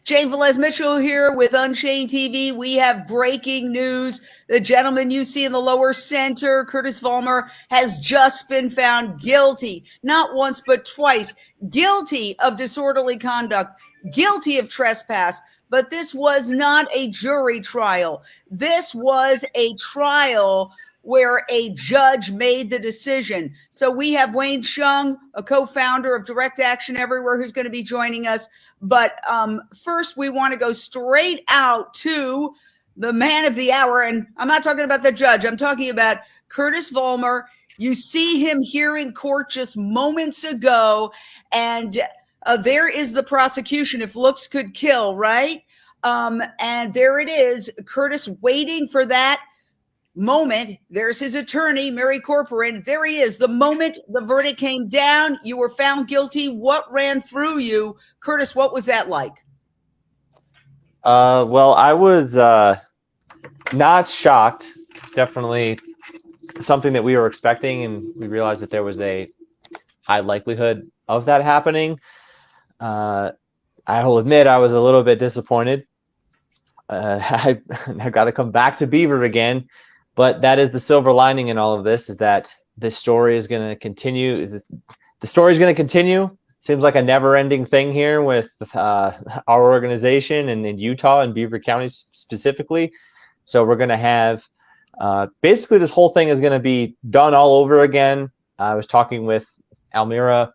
Jane Velez Mitchell here with Unchained TV. We have breaking news. The gentleman you see in the lower center, Curtis Vollmar, has just been found guilty, not once but twice, guilty of disorderly conduct, guilty of trespass. But this was not a jury trial. This was a trial where a judge made the decision. So we have Wayne Chung, a co-founder of Direct Action Everywhere, who's going to be joining us. But first, we want to go straight out to the man of the hour. And I'm not talking about the judge. I'm talking about Curtis Vollmar. You see him here in court just moments ago. And there is the prosecution, if looks could kill, right? And there it is, Curtis waiting for that moment. There's his attorney, Mary Corporan. There he is. The moment the verdict came down, you were found guilty. What ran through you? Curtis, what was that like? Well, I was not shocked. It's definitely something that we were expecting, and we realized that there was a high likelihood of that happening. I will admit I was a little bit disappointed. I got to come back to Beaver again. But that is the silver lining in all of this, is that this story is going to continue. The story is going to continue. Seems like a never-ending thing here with our organization and in Utah and Beaver County specifically. So we're going to have basically this whole thing is going to be done all over again. I was talking with Almira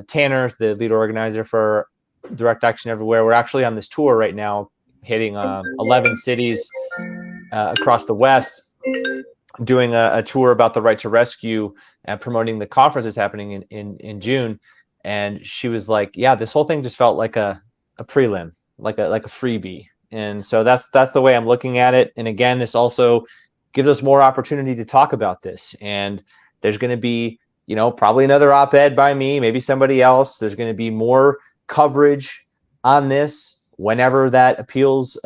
Tanner, the lead organizer for Direct Action Everywhere. We're actually on this tour right now, hitting 11 cities across the West, doing a tour about the right to rescue and promoting the conference that's happening in June. And she was like, yeah, this whole thing just felt like a prelim, like a freebie. And so that's the way I'm looking at it. And again, this also gives us more opportunity to talk about this. And there's going to be, probably another op-ed by me, maybe somebody else. There's going to be more coverage on this whenever that appeals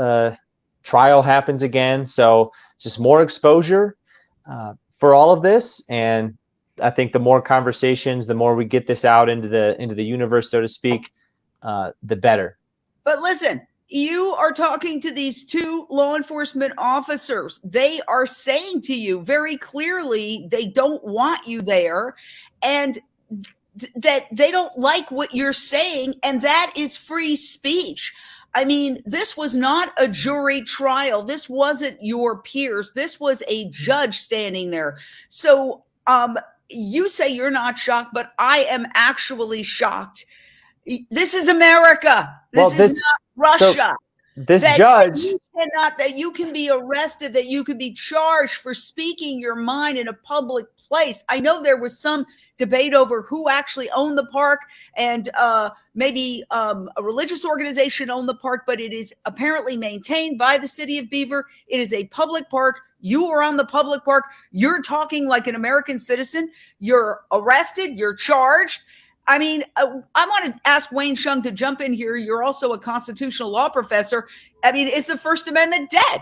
trial happens again. So just more exposure for all of this. And I think the more conversations, the more we get this out into the universe, so to speak, the better. But listen, you are talking to these two law enforcement officers. They are saying to you very clearly they don't want you there, and that they don't like what you're saying, and that is free speech. I mean, this was not a jury trial. This wasn't your peers. This was a judge standing there. So you say you're not shocked, but I am actually shocked. This is America. This is not Russia. So this judge that you can be arrested, that you can be charged for speaking your mind in a public place. I know there was some debate over who actually owned the park, and maybe a religious organization owned the park, but it is apparently maintained by the city of Beaver. It is a public park. You are on the public park. You're talking like an American citizen. You're arrested. You're charged. I mean, I want to ask Wayne Chung to jump in here. You're also a constitutional law professor. I mean, is the First Amendment dead?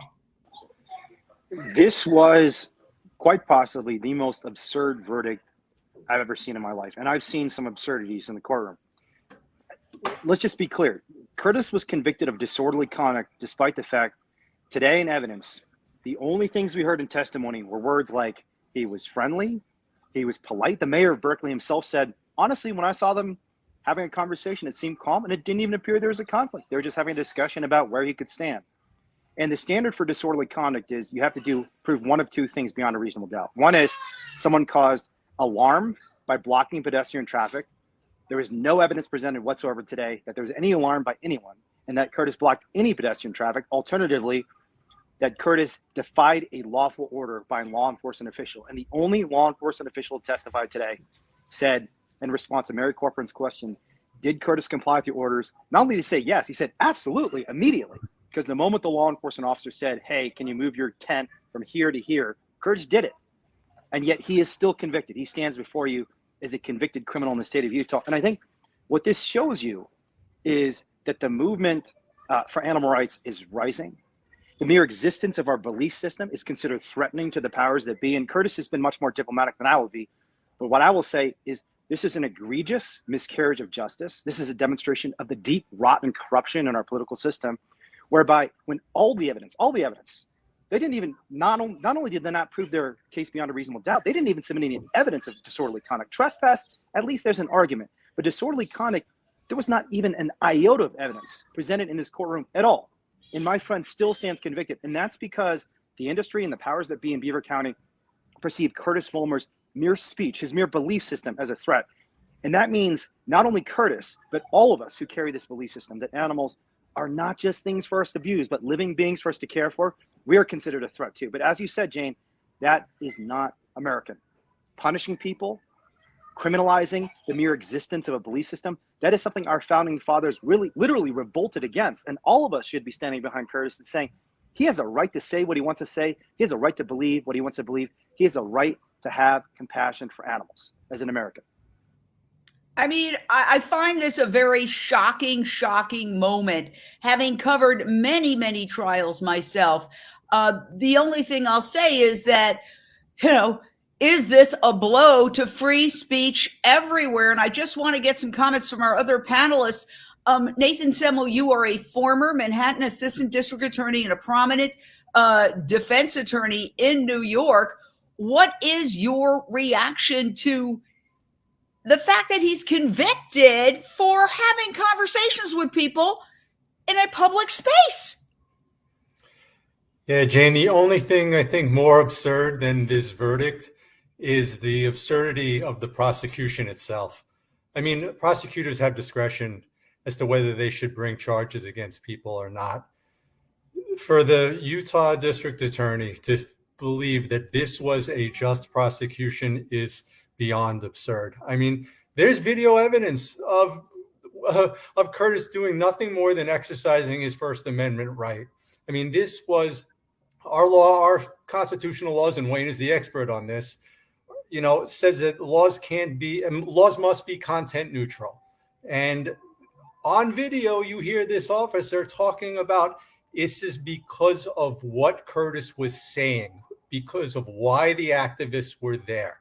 This was quite possibly the most absurd verdict I've ever seen in my life. And I've seen some absurdities in the courtroom. Let's just be clear. Curtis was convicted of disorderly conduct, despite the fact today in evidence, the only things we heard in testimony were words like he was friendly, he was polite. The mayor of Berkeley himself said, honestly, when I saw them having a conversation, it seemed calm, and it didn't even appear there was a conflict. They were just having a discussion about where he could stand. And the standard for disorderly conduct is you have to prove one of two things beyond a reasonable doubt. One is someone caused alarm by blocking pedestrian traffic. There was no evidence presented whatsoever today that there was any alarm by anyone and that Curtis blocked any pedestrian traffic. Alternatively, that Curtis defied a lawful order by a law enforcement official. And the only law enforcement official who testified today said, in response to Mary Corporan's question, did Curtis comply with the orders? Not only did he say yes, he said absolutely, immediately. Because the moment the law enforcement officer said, hey, can you move your tent from here to here, Curtis did it. And yet he is still convicted. He stands before you as a convicted criminal in the state of Utah. And I think what this shows you is that the movement for animal rights is rising. The mere existence of our belief system is considered threatening to the powers that be. And Curtis has been much more diplomatic than I will be. But what I will say is This is an egregious miscarriage of justice. This is a demonstration of the deep rot and corruption in our political system, whereby when all the evidence, they didn't even, not only did they not prove their case beyond a reasonable doubt, they didn't even submit any evidence of disorderly conduct. Trespass, at least there's an argument. But disorderly conduct, there was not even an iota of evidence presented in this courtroom at all. And my friend still stands convicted. And that's because the industry and the powers that be in Beaver County perceive Curtis Vollmar's mere speech, his mere belief system as a threat. And that means not only Curtis, but all of us who carry this belief system, that animals are not just things for us to abuse, but living beings for us to care for. We are considered a threat too. But as you said, Jane, that is not American. Punishing people, criminalizing the mere existence of a belief system, that is something our founding fathers really, literally revolted against. And all of us should be standing behind Curtis and saying, he has a right to say what he wants to say. He has a right to believe what he wants to believe. He has a right to have compassion for animals as an American. I mean, I find this a very shocking moment, having covered many, many trials myself. The only thing I'll say is that, is this a blow to free speech everywhere? And I just want to get some comments from our other panelists. Nathan Semmel, you are a former Manhattan Assistant District Attorney and a prominent defense attorney in New York. What is your reaction to the fact that he's convicted for having conversations with people in a public space? Yeah, Jane, the only thing I think more absurd than this verdict is the absurdity of the prosecution itself. I mean, prosecutors have discretion as to whether they should bring charges against people or not. For the Utah District Attorney to believe that this was a just prosecution is beyond absurd. I mean, there's video evidence of Curtis doing nothing more than exercising his First Amendment right. I mean, this was our law, our constitutional laws, and Wayne is the expert on this, says that laws must be content neutral. And on video, you hear this officer talking about this is because of what Curtis was saying, because of why the activists were there.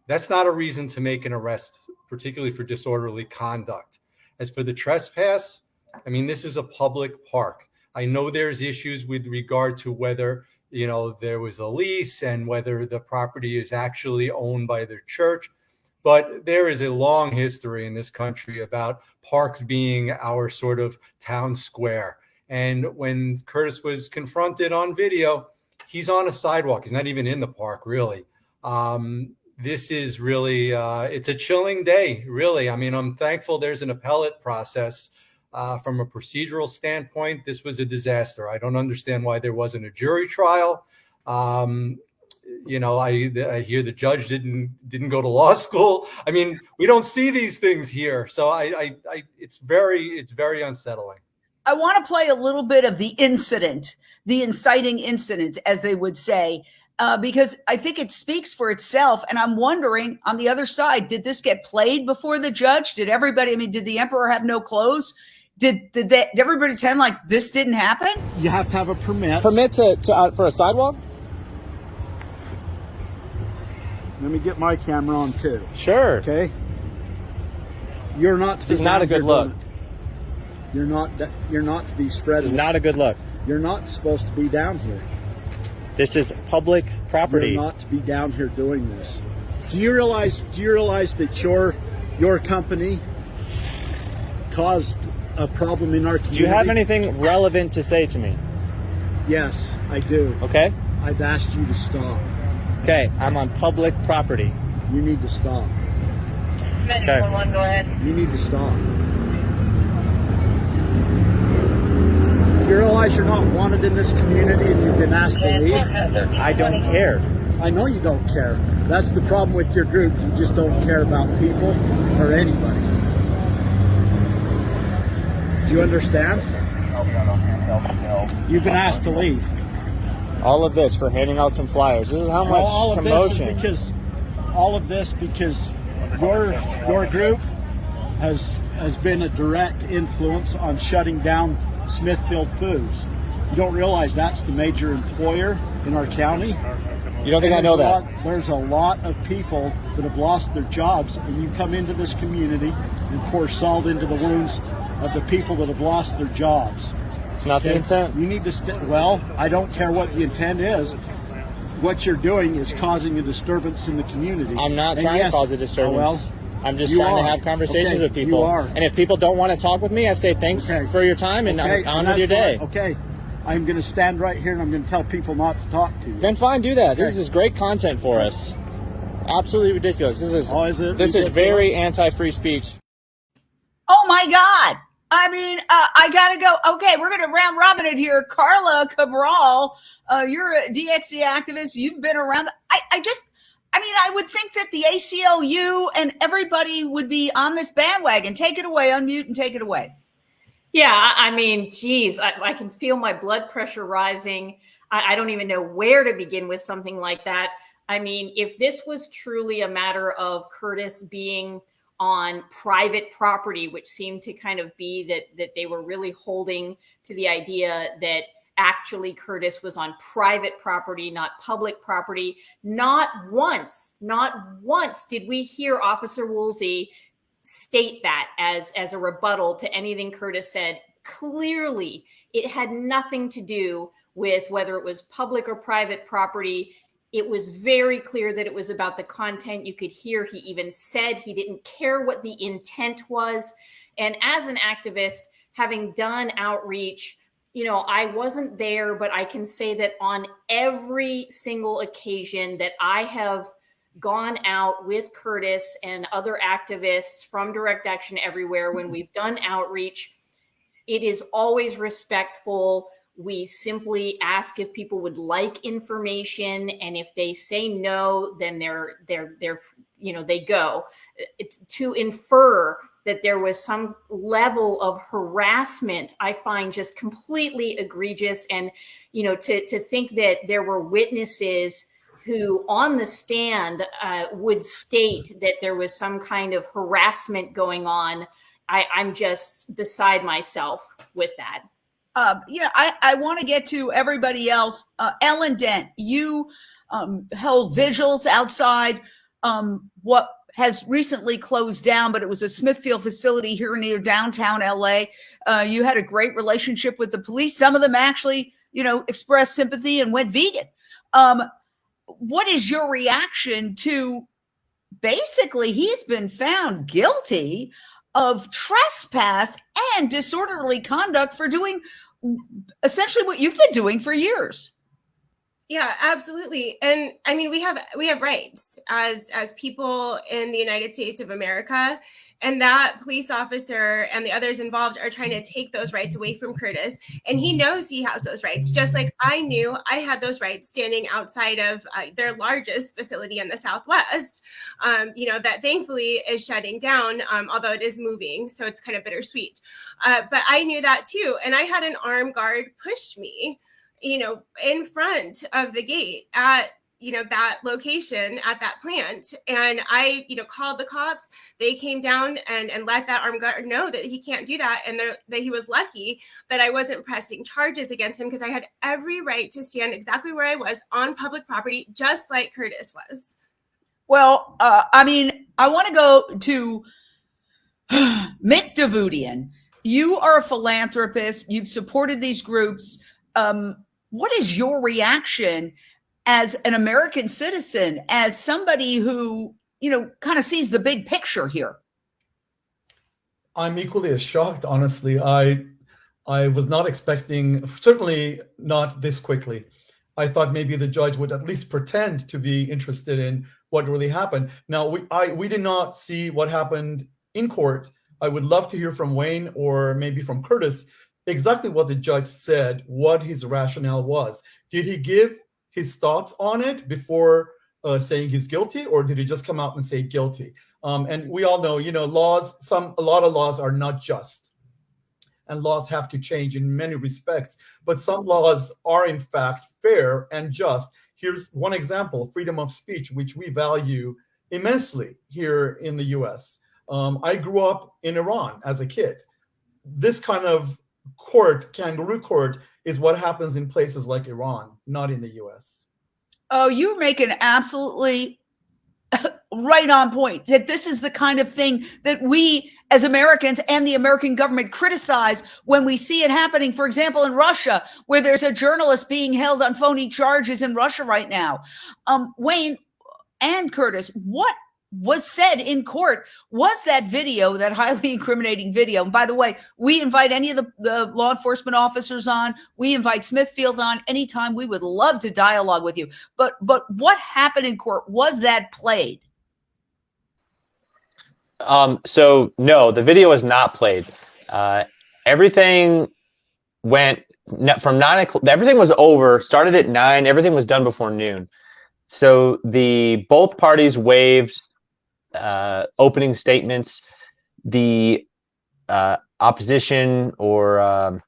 That's not a reason to make an arrest, particularly for disorderly conduct. As for the trespass, I mean, this is a public park. I know there's issues with regard to whether, there was a lease and whether the property is actually owned by the church. But there is a long history in this country about parks being our sort of town square. And when Curtis was confronted on video, he's on a sidewalk. He's not even in the park, really. This is really, it's a chilling day, really. I mean, I'm thankful there's an appellate process. From a procedural standpoint, this was a disaster. I don't understand why there wasn't a jury trial. I hear the judge didn't go to law school. I mean, we don't see these things here. So it's very unsettling. I want to play a little bit of the incident, the inciting incident, as they would say, because I think it speaks for itself. And I'm wondering, on the other side, did this get played before the judge? Did the emperor have no clothes? Did everybody pretend like this didn't happen? You have to have a permit. Permit for a sidewalk? Let me get my camera on too. Sure. Okay. You're not. This is not a good look. You're not to be spreading. This is not a good look. You're not supposed to be down here. This is public property. You're not to be down here doing this. Do you realize that your company caused a problem in our community? Do you have anything relevant to say to me? Yes, I do. Okay. I've asked you to stop. Okay, I'm on public property. You need to stop. Okay. Go ahead. You need to stop. You realize you're not wanted in this community and you've been asked to leave? I don't care. I know you don't care. That's the problem with your group. You just don't care about people or anybody. Do you understand? You've been asked to leave. All of this for handing out some flyers. This is how much promotion. All of this because your group has been a direct influence on shutting down Smithfield Foods. You don't realize that's the major employer in our county? You don't think I know that? There's a lot of people that have lost their jobs, and you come into this community and pour salt into the wounds of the people that have lost their jobs. It's not the intent. You need to well, I don't care what the intent is. What you're doing is causing a disturbance in the community. I'm not trying to cause a disturbance. I'm just trying to have conversations with people. You are. And if people don't want to talk with me, I say thanks for your time and on with your day. Okay. I'm going to stand right here and I'm going to tell people not to talk to you. Then fine, do that. This is great content for us. Absolutely ridiculous. This is very anti-free speech. Oh my God. I mean, I gotta go. Okay, we're gonna round robin it here. Carla Cabral, you're a DXC activist. You've been around. I would think that the ACLU and everybody would be on this bandwagon. Take it away, unmute and take it away. Yeah, I mean, geez, I can feel my blood pressure rising. I don't even know where to begin with something like that. I mean, if this was truly a matter of Curtis being on private property, which seemed to kind of be that they were really holding to the idea that actually Curtis was on private property, not public property. Not once did we hear Officer Woolsey state that as a rebuttal to anything Curtis said. Clearly, it had nothing to do with whether it was public or private property. It was very clear that it was about the content. You could hear he even said he didn't care what the intent was. And as an activist, having done outreach, I wasn't there, but I can say that on every single occasion that I have gone out with Curtis and other activists from Direct Action Everywhere, when we've done outreach, it is always respectful. We simply ask if people would like information, and if they say no, then they go. It's to infer that there was some level of harassment, I find just completely egregious. And to think that there were witnesses who on the stand would state that there was some kind of harassment going on, I'm just beside myself with that. I want to get to everybody else. Ellen Dent, you held vigils outside what has recently closed down, but it was a Smithfield facility here near downtown LA. You had a great relationship with the police. Some of them actually, expressed sympathy and went vegan. What is your reaction to basically he's been found guilty of trespass and disorderly conduct for doing essentially what you've been doing for years? Yeah, absolutely. And I mean, we have rights as people in the United States of America, and that police officer and the others involved are trying to take those rights away from Curtis. And he knows he has those rights, just like I knew I had those rights standing outside of their largest facility in the Southwest, that thankfully is shutting down, although it is moving. So it's kind of bittersweet. But I knew that too. And I had an armed guard push me, in front of the gate at, that location at that plant. And I, called the cops. They came down and let that armed guard know that he can't do that. And that he was lucky that I wasn't pressing charges against him, because I had every right to stand exactly where I was on public property, just like Curtis was. Well, I want to go to Mick Davudian. You are a philanthropist. You've supported these groups. What is your reaction as an American citizen, as somebody who, kind of sees the big picture here? I'm equally as shocked, honestly. I was not expecting, certainly not this quickly. I thought maybe the judge would at least pretend to be interested in what really happened. Now, we did not see what happened in court. I would love to hear from Wayne or maybe from Curtis exactly what the judge said, what his rationale was. Did he give his thoughts on it before saying he's guilty, or did he just come out and say guilty? And we all know, laws, a lot of laws are not just, and laws have to change in many respects, but some laws are in fact fair and just. Here's one example: freedom of speech, which we value immensely here in the US. I grew up in Iran as a kid. This kind of kangaroo court, is what happens in places like Iran, not in the US. Oh, you're making absolutely right on point, that this is the kind of thing that we as Americans and the American government criticize when we see it happening. For example, in Russia, where there's a journalist being held on phony charges in Russia right now. Wayne and Curtis, what was said in court was that video, that highly incriminating video. And by the way, we invite any of the law enforcement officers on. We invite Smithfield on anytime. We would love to dialogue with you. But what happened in court? Was that played? So no, the video was not played. Everything went from 9 o'clock. Everything was over, started at 9. Everything was done before noon. So both parties waived opening statements. The opposition, or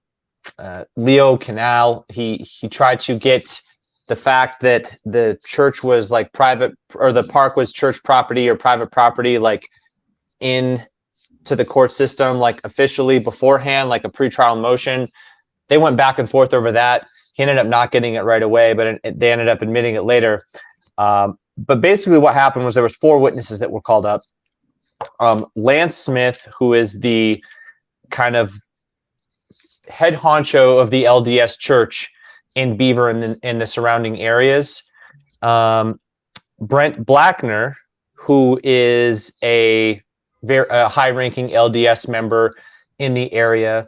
Leo Canal, he tried to get the fact that the church was like private, or the park was church property or private property, like in to the court system, like officially beforehand, like a pretrial motion. They went back and forth over that. He ended up not getting it right away, but they ended up admitting it later. But basically what happened was there was 4 witnesses that were called up. Lance Smith, who is the kind of head honcho of the LDS church in Beaver and in the surrounding areas. Brent Blackner, who is a high-ranking LDS member in the area.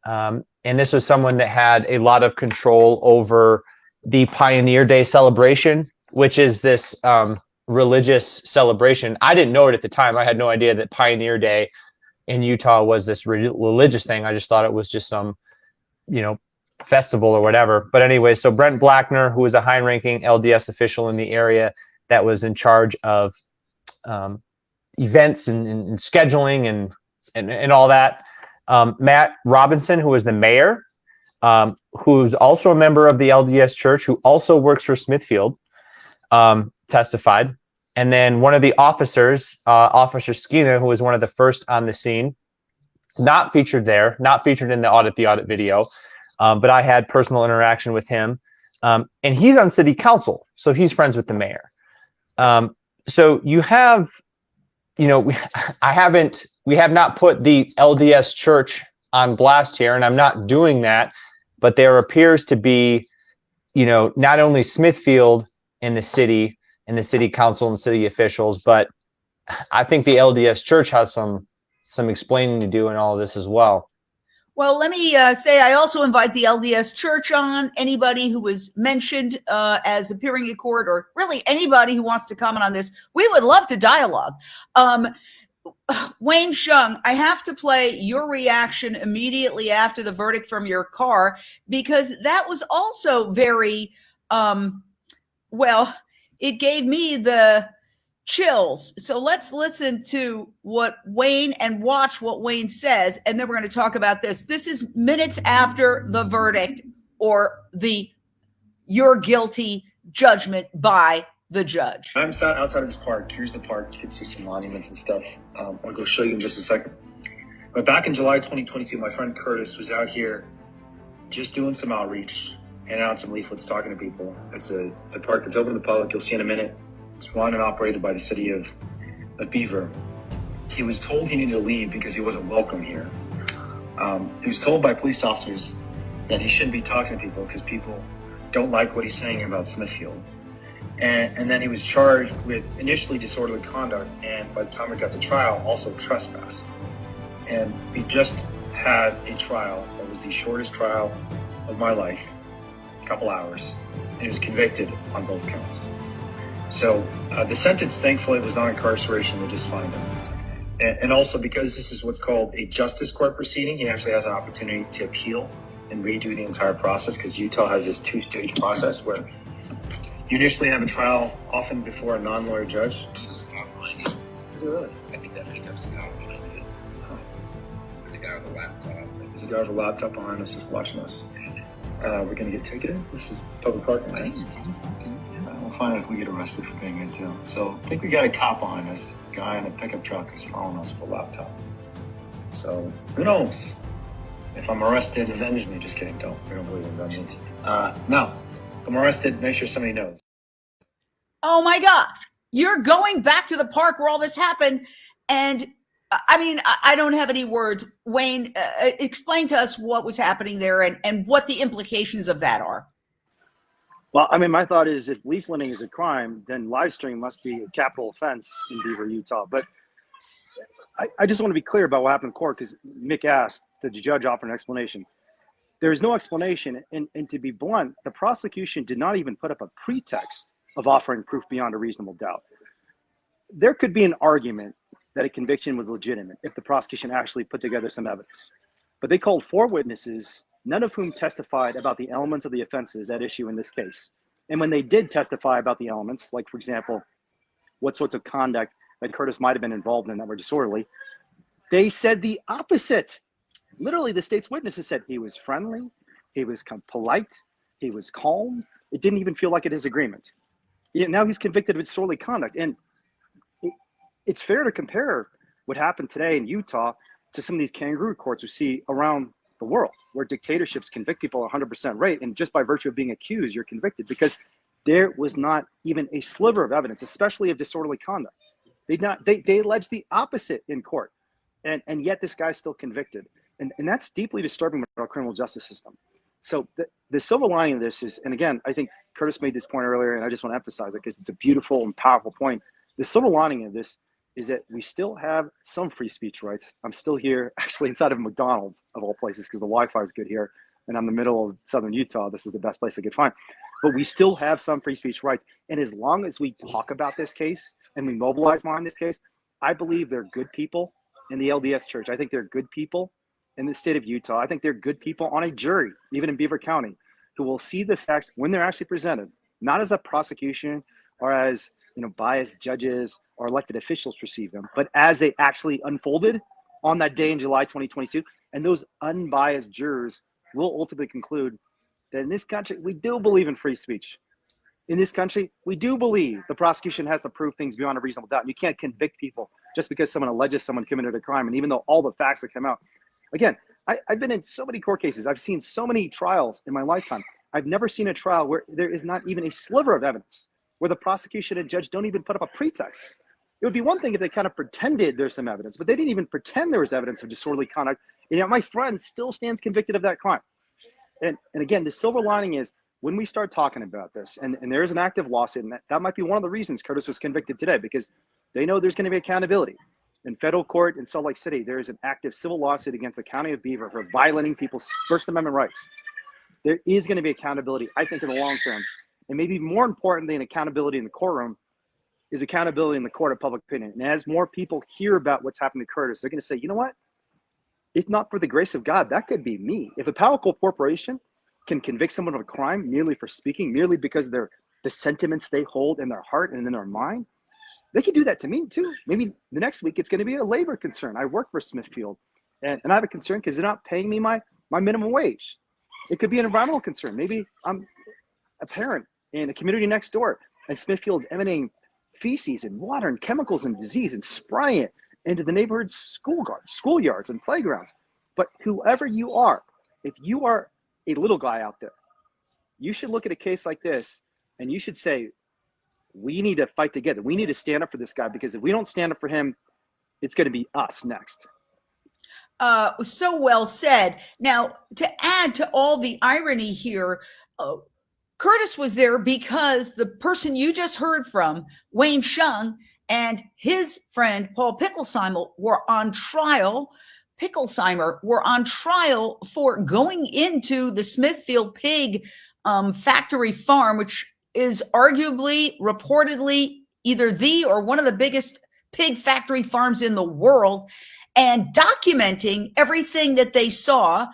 And this was someone that had a lot of control over the Pioneer Day celebration, which is this religious celebration. I didn't know it at the time. I had no idea that Pioneer Day in Utah was this religious thing. I just thought it was just some, festival or whatever. But anyway, so Brent Blackner, who was a high-ranking LDS official in the area that was in charge of events and scheduling and all that. Matt Robinson, who was the mayor, who's also a member of the LDS church, who also works for Smithfield, testified. And then one of the officers, Officer Skeena, who was one of the first on the scene, not featured in the audit video, but I had personal interaction with him. And he's on city council, so he's friends with the mayor. So you have, we have not put the LDS church on blast here, and I'm not doing that, but there appears to be, not only Smithfield in the city council and city officials, but I think the LDS church has some explaining to do in all of this as well. Well, let me say I also invite the LDS Church on. Anybody who was mentioned as appearing in court, or really anybody who wants to comment on this, we would love to dialogue. Wayne Shung, I have to play your reaction immediately after the verdict from your car, because that was also very, it gave me the chills. So let's listen to what Wayne and watch what Wayne says, and then we're going to talk about this. This is minutes after the verdict, or the "you're guilty" judgment by the judge. I'm outside of this park. Here's the park. You can see some monuments and stuff. I'll go show you in just a second. But back in July 2022, my friend Curtis was out here just doing some outreach, handing out some leaflets, talking to people. It's a park that's open to the public. You'll see in a minute. It's run and operated by the city of Beaver. He was told he needed to leave because he wasn't welcome here. He was told by police officers that he shouldn't be talking to people because people don't like what he's saying about Smithfield. And then he was charged with initially disorderly conduct, and by the time we got to trial, also trespass. And we just had a trial that was the shortest trial of my life, a couple hours, and he was convicted on both counts. So the sentence, thankfully, was not incarceration. They just fined him. And also, because this is what's called a justice court proceeding, he actually has an opportunity to appeal and redo the entire process, because Utah has this 2-stage process where you initially have a trial, often before a non-lawyer judge. Is it really? I think that pickup's the guy behind it. There's a guy with a laptop. There's a guy with a laptop behind us just watching us. We're going to get ticketed. This is public parking, right? We'll find out if we get arrested for being in town. So I think we got a cop behind us. A guy in a pickup truck is following us with a laptop. So who knows? If I'm arrested, avenge me. Just kidding. We don't believe in vengeance. No. If I'm arrested, make sure somebody knows. Oh my gosh, you're going back to the park where all this happened. And I mean, I don't have any words. Wayne, explain to us what was happening there and what the implications of that are. Well, I mean, my thought is if leafleting is a crime, then live stream must be a capital offense in Beaver, Utah. But I just want to be clear about what happened in court, because Mick asked, did the judge offer an explanation? There is no explanation. And to be blunt, the prosecution did not even put up a pretext of offering proof beyond a reasonable doubt. There could be an argument that a conviction was legitimate if the prosecution actually put together some evidence. But they called 4 witnesses, none of whom testified about the elements of the offenses at issue in this case. And when they did testify about the elements, like, for example, what sorts of conduct that Curtis might have been involved in that were disorderly, they said the opposite. Literally, the state's witnesses said he was friendly, he was polite, he was calm. It didn't even feel like a disagreement. Now he's convicted of disorderly conduct. And it's fair to compare what happened today in Utah to some of these kangaroo courts we see around the world, where dictatorships convict people at 100% rate, and just by virtue of being accused, you're convicted, because there was not even a sliver of evidence, especially of disorderly conduct. They alleged the opposite in court, and yet this guy's still convicted, and that's deeply disturbing with our criminal justice system. So the silver lining of this is, and again, I think Curtis made this point earlier, and I just want to emphasize it because it's a beautiful and powerful point. The silver lining of this is that we still have some free speech rights. I'm still here, actually inside of McDonald's, of all places, because the Wi-Fi is good here, and I'm in the middle of southern Utah. This is the best place I could find. But we still have some free speech rights. And as long as we talk about this case and we mobilize behind this case, I believe there are good people in the LDS Church. I think there are good people in the state of Utah. I think there are good people on a jury, even in Beaver County, who will see the facts when they're actually presented, not as a prosecution or as biased judges or elected officials perceive them, but as they actually unfolded on that day in July 2022. And those unbiased jurors will ultimately conclude that in this country, we do believe in free speech. In this country, we do believe the prosecution has to prove things beyond a reasonable doubt. You can't convict people just because someone alleges someone committed a crime. And even though all the facts that come out, again, I've been in so many court cases. I've seen so many trials in my lifetime. I've never seen a trial where there is not even a sliver of evidence, where the prosecution and judge don't even put up a pretext. It would be one thing if they kind of pretended there's some evidence, but they didn't even pretend there was evidence of disorderly conduct. And yet my friend still stands convicted of that crime. And again, the silver lining is when we start talking about this, and there is an active lawsuit, and that might be one of the reasons Curtis was convicted today, because they know there's going to be accountability. In federal court in Salt Lake City, there is an active civil lawsuit against the county of Beaver for violating people's First Amendment rights. There is going to be accountability, I think, in the long term. And maybe more important than accountability in the courtroom is accountability in the court of public opinion. And as more people hear about what's happened to Curtis, they're going to say, you know what? If not for the grace of God, that could be me. If a powerful corporation can convict someone of a crime merely for speaking, merely because of the sentiments they hold in their heart and in their mind, they could do that to me too. Maybe the next week it's going to be a labor concern. I work for Smithfield, and I have a concern because they're not paying me my minimum wage. It could be an environmental concern. Maybe I'm a parent in the community next door, and Smithfield's emanating feces and water and chemicals and disease and spraying it into the neighborhood schoolyards and playgrounds. But whoever you are, if you are a little guy out there, you should look at a case like this and you should say, we need to fight together. We need to stand up for this guy, because if we don't stand up for him, it's going to be us next. So well said. Now, to add to all the irony here, Curtis was there because the person you just heard from, Wayne Shung, and his friend Paul Picklesheimer were on trial. Were on trial for going into the Smithfield pig factory farm, which is arguably, reportedly, either the or one of the biggest pig factory farms in the world, and documenting everything that they saw,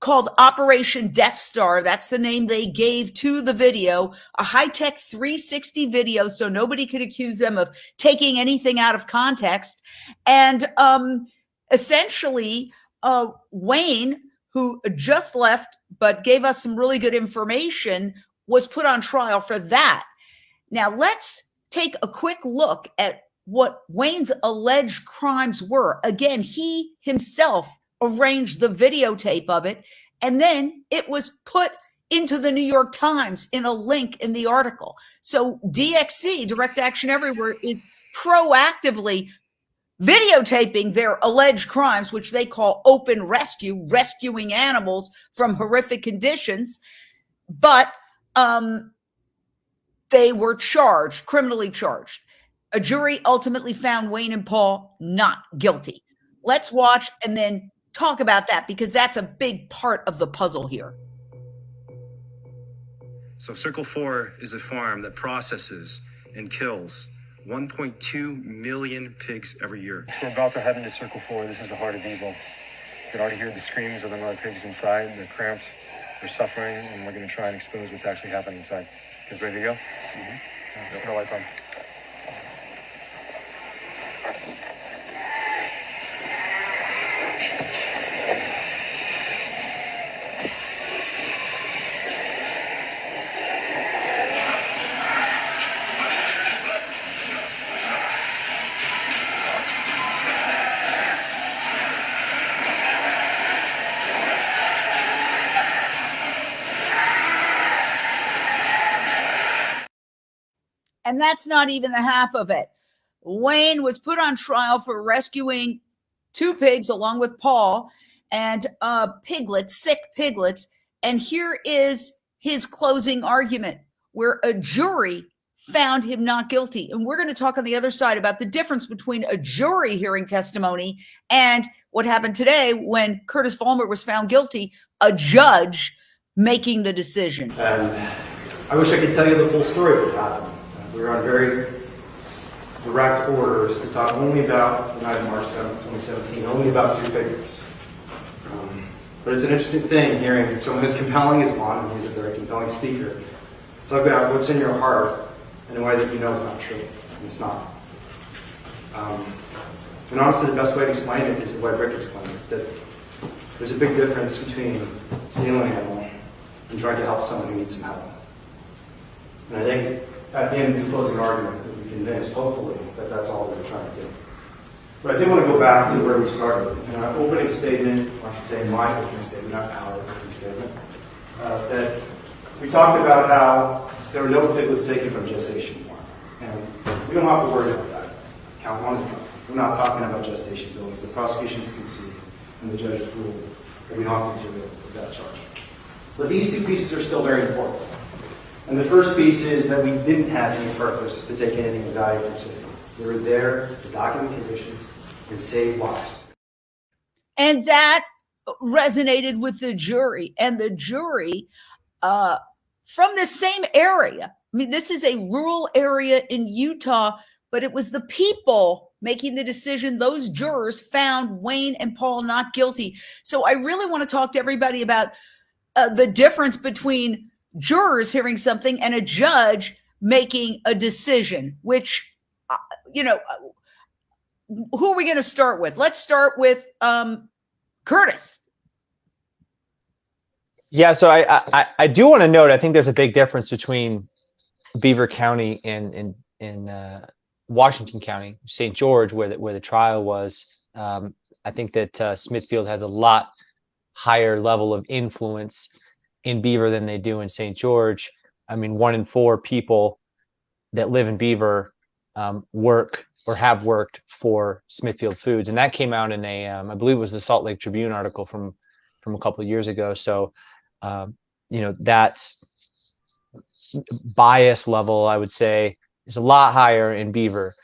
called Operation Death Star. That's the name they gave to the video, a high-tech 360 video, so nobody could accuse them of taking anything out of context. And essentially, Wayne, who just left but gave us some really good information, was put on trial for that. Now, let's take a quick look at what Wayne's alleged crimes were. Again, he himself arranged the videotape of it, and then it was put into the New York Times in a link in the article. So DXC, Direct Action Everywhere, is proactively videotaping their alleged crimes, which they call open rescue, rescuing animals from horrific conditions. But they were charged, criminally charged. A jury ultimately found Wayne and Paul not guilty. Let's watch and then talk about that, because that's a big part of the puzzle here. So Circle 4 is a farm that processes and kills 1.2 million pigs every year. We're about to head into Circle 4. This is the heart of evil. You can already hear the screams of the other pigs inside. They're cramped, they're suffering, and we're going to try and expose what's actually happening inside. You guys ready to go? Mm-hmm. Let's put our lights on. And that's not even the half of it. Wayne was put on trial for rescuing 2 pigs along with Paul and piglets, sick piglets. And here is his closing argument, where a jury found him not guilty. And we're going to talk on the other side about the difference between a jury hearing testimony and what happened today when Curtis Vollmar was found guilty, a judge making the decision. And I wish I could tell you the full story of what happened. We were on very direct orders to talk only about, on March 7th, 2017, only about 2 piglets. But it's an interesting thing hearing someone as compelling as Vaughn, and he's a very compelling speaker, talk about what's in your heart in a way that you know is not true. And it's not. And honestly, the best way to explain it is the way Rick explained it, that there's a big difference between stealing an animal and trying to help someone who needs some help. And I think at the end of this closing argument, we'll be convinced, hopefully, that that's all we're trying to do. But I did want to go back to where we started. In our opening statement, or I should say my opening statement, not our opening statement, that we talked about how there were no piglets taken from gestation farm. And we don't have to worry about that. Count 1 is enough. We're not talking about gestation buildings. The prosecution's conceded, and the judge's ruled that we don't have material of that charge. But these 2 pieces are still very important. And the first piece is that we didn't have any purpose to take anything of value from Smithfield. We were there to document conditions and save lives. And that resonated with the jury. And the jury from the same area. I mean, this is a rural area in Utah, but it was the people making the decision. Those jurors found Wayne and Paul not guilty. So I really want to talk to everybody about the difference between jurors hearing something and a judge making a decision, which, who are we going to start with? Let's start with Curtis. Yeah, so I do want to note, I think there's a big difference between Beaver County and Washington County, St. George, where the trial was. I think that Smithfield has a lot higher level of influence in Beaver than they do in St. George. I mean, 1 in 4 people that live in Beaver work or have worked for Smithfield Foods, and that came out in a I believe it was the Salt Lake Tribune article from a couple of years ago. So that's bias level, I would say, is a lot higher in Beaver.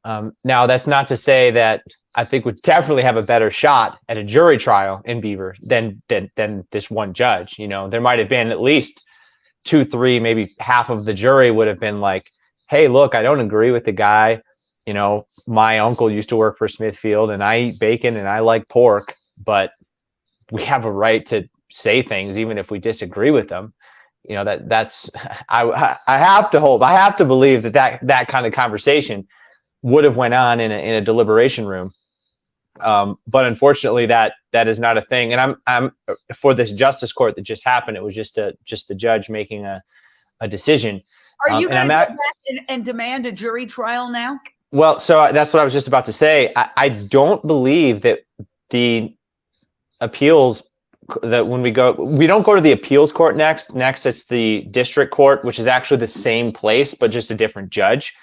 Now, that's not to say that I think would definitely have a better shot at a jury trial in Beaver than this one judge. There might have been at least 2, 3, maybe half of the jury would have been like, hey, look, I don't agree with the guy. My uncle used to work for Smithfield, and I eat bacon and I like pork, but we have a right to say things even if we disagree with them. That's I have to believe that kind of conversation would have went on in a deliberation room. But unfortunately, that is not a thing. And I'm for this justice court that just happened. It was just the judge making a decision. Are you going to go back and demand a jury trial now? Well, so that's what I was just about to say. I don't believe that the appeals when we don't go to the appeals court next. Next, it's the district court, which is actually the same place, but just a different judge.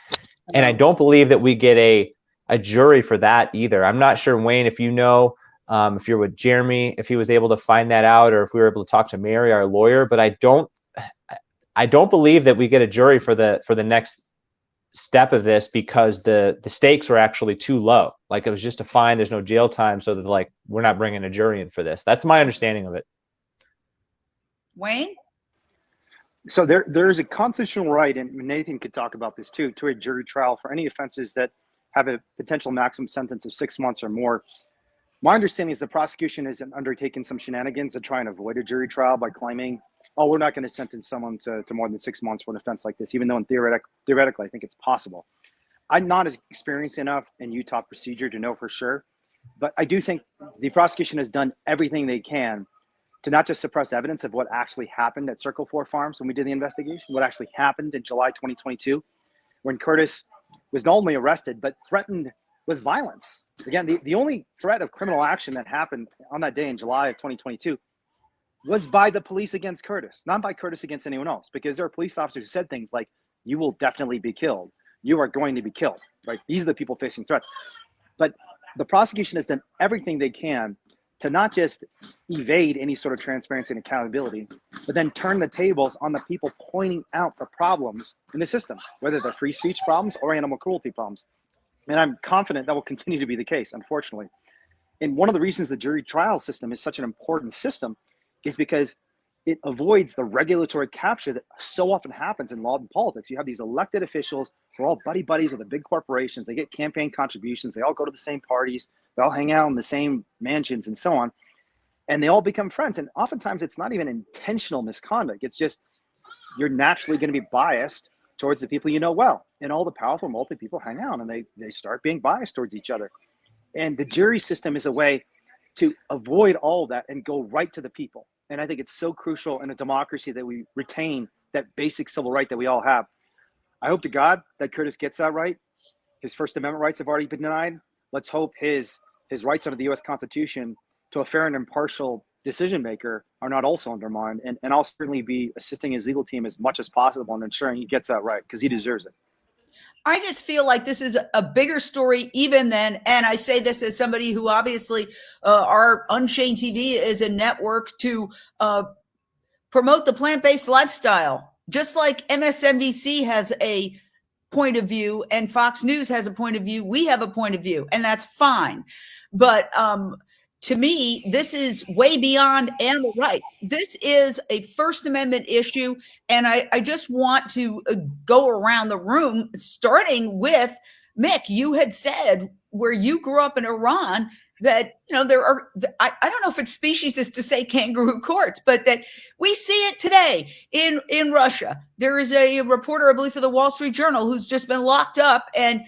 And I don't believe that we get a jury for that either. I'm not sure, Wayne, if you know, if you're with Jeremy, if he was able to find that out, or if we were able to talk to Mary, our lawyer. But I don't believe that we get a jury for the next step of this, because the stakes were actually too low. Like, it was just a fine, there's no jail time, so that, like, we're not bringing a jury in for this. That's my understanding of it. Wayne? So there is a constitutional right, and Nathan could talk about this too, to a jury trial for any offenses that have a potential maximum sentence of 6 months or more. My understanding is the prosecution has undertaken some shenanigans to try and avoid a jury trial by claiming, oh, we're not going to sentence someone to more than 6 months for an offense like this, even though theoretically I think it's possible. I'm not as experienced enough in Utah procedure to know for sure, but I do think the prosecution has done everything they can to not just suppress evidence of what actually happened at Circle 4 Farms when we did the investigation, what actually happened in July 2022, when Curtis was not only arrested, but threatened with violence. Again, the only threat of criminal action that happened on that day in July of 2022 was by the police against Curtis, not by Curtis against anyone else, because there are police officers who said things like, you will definitely be killed. You are going to be killed, right? These are the people facing threats. But the prosecution has done everything they can to not just evade any sort of transparency and accountability, but then turn the tables on the people pointing out the problems in the system, whether they're free speech problems or animal cruelty problems. And I'm confident that will continue to be the case, unfortunately. And one of the reasons the jury trial system is such an important system is because it avoids the regulatory capture that so often happens in law and politics. You have these elected officials who are all buddies with the big corporations. They get campaign contributions. They all go to the same parties. They all hang out in the same mansions and so on. And they all become friends. And oftentimes it's not even intentional misconduct. It's just you're naturally going to be biased towards the people you know well. And all the powerful multi people hang out and they start being biased towards each other. And the jury system is a way to avoid all of that and go right to the people. And I think it's so crucial in a democracy that we retain that basic civil right that we all have. I hope to God that Curtis gets that right. His First Amendment rights have already been denied. Let's hope his rights under the U.S. Constitution to a fair and impartial decision maker are not also undermined. And I'll certainly be assisting his legal team as much as possible in ensuring he gets that right, because he deserves it. I just feel like this is a bigger story even than, and I say this as somebody who obviously our Unchained TV is a network to promote the plant-based lifestyle. Just like MSNBC has a point of view and Fox News has a point of view, we have a point of view, and that's fine. But to me, this is way beyond animal rights. This is a First Amendment issue. And I just want to go around the room, starting with Mick. You had said where you grew up in Iran that, you know, there are, I don't know if it's speciesist to say kangaroo courts, but that we see it today in Russia. There is a reporter, I believe, for the Wall Street Journal who's just been locked up. And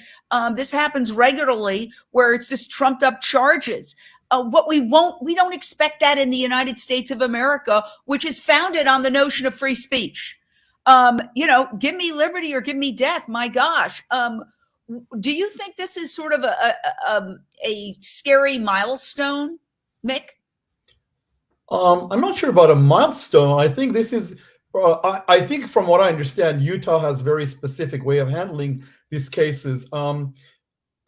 this happens regularly where it's just trumped up charges. We don't expect that in the United States of America, which is founded on the notion of free speech. Give me liberty or give me death. My gosh. Do you think this is sort of a scary milestone, Mick? I'm not sure about a milestone. I think this is, I think from what I understand, Utah has a very specific way of handling these cases.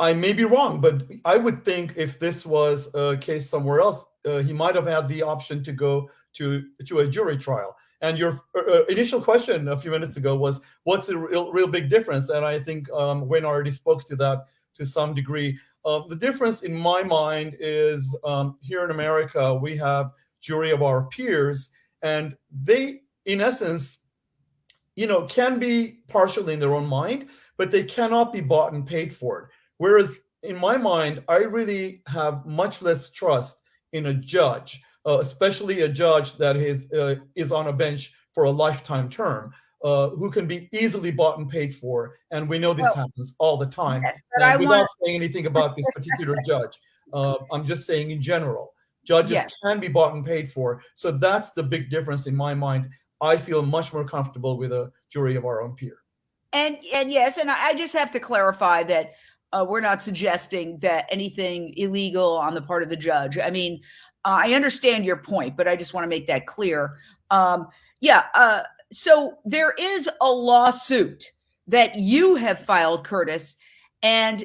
I may be wrong, but I would think if this was a case somewhere else, he might have had the option to go to a jury trial. And your initial question a few minutes ago was, what's the real big difference? And I think Wayne already spoke to that to some degree. The difference in my mind is here in America, we have jury of our peers, and they, in essence, can be partial in their own mind, but they cannot be bought and paid for. Whereas in my mind, I really have much less trust in a judge, especially a judge that is on a bench for a lifetime term, who can be easily bought and paid for. And we know this happens all the time. Yes, without saying anything about this particular judge, I'm just saying in general, judges can be bought and paid for. So that's the big difference in my mind. I feel much more comfortable with a jury of our own peer. And yes, and I just have to clarify that we're not suggesting that anything illegal on the part of the judge. I mean, I understand your point, but I just want to make that clear. So there is a lawsuit that you have filed, Curtis, and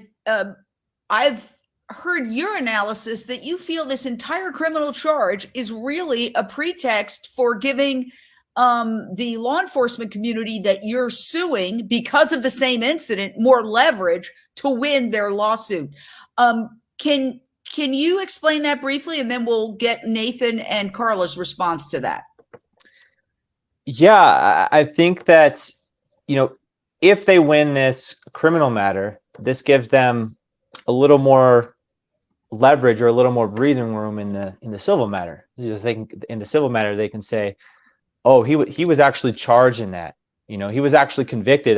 I've heard your analysis that you feel this entire criminal charge is really a pretext for giving the law enforcement community that you're suing because of the same incident more leverage to win their lawsuit. Can you explain that briefly, and then we'll get Nathan and Carla's response to that? Yeah, I think that, if they win this criminal matter, this gives them a little more leverage or a little more breathing room in the civil matter. In the civil matter, they can say, "Oh, he was actually charged in that. He was actually convicted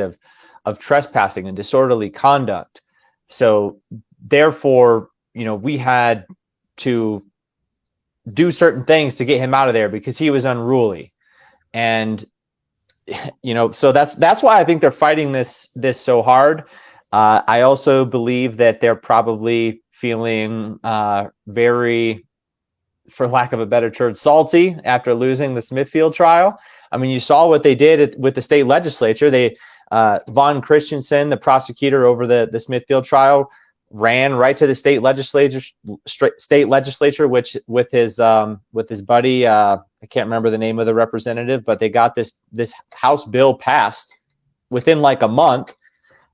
of trespassing and disorderly conduct. So therefore, we had to do certain things to get him out of there because he was unruly." And so that's why I think they're fighting this so hard. I also believe that they're probably feeling very, for lack of a better term, salty after losing the Smithfield trial. I mean, you saw what they did with the state legislature. Von Christensen, the prosecutor over the Smithfield trial, ran right to the state legislature, which with his buddy, I can't remember the name of the representative, but they got this House bill passed within like a month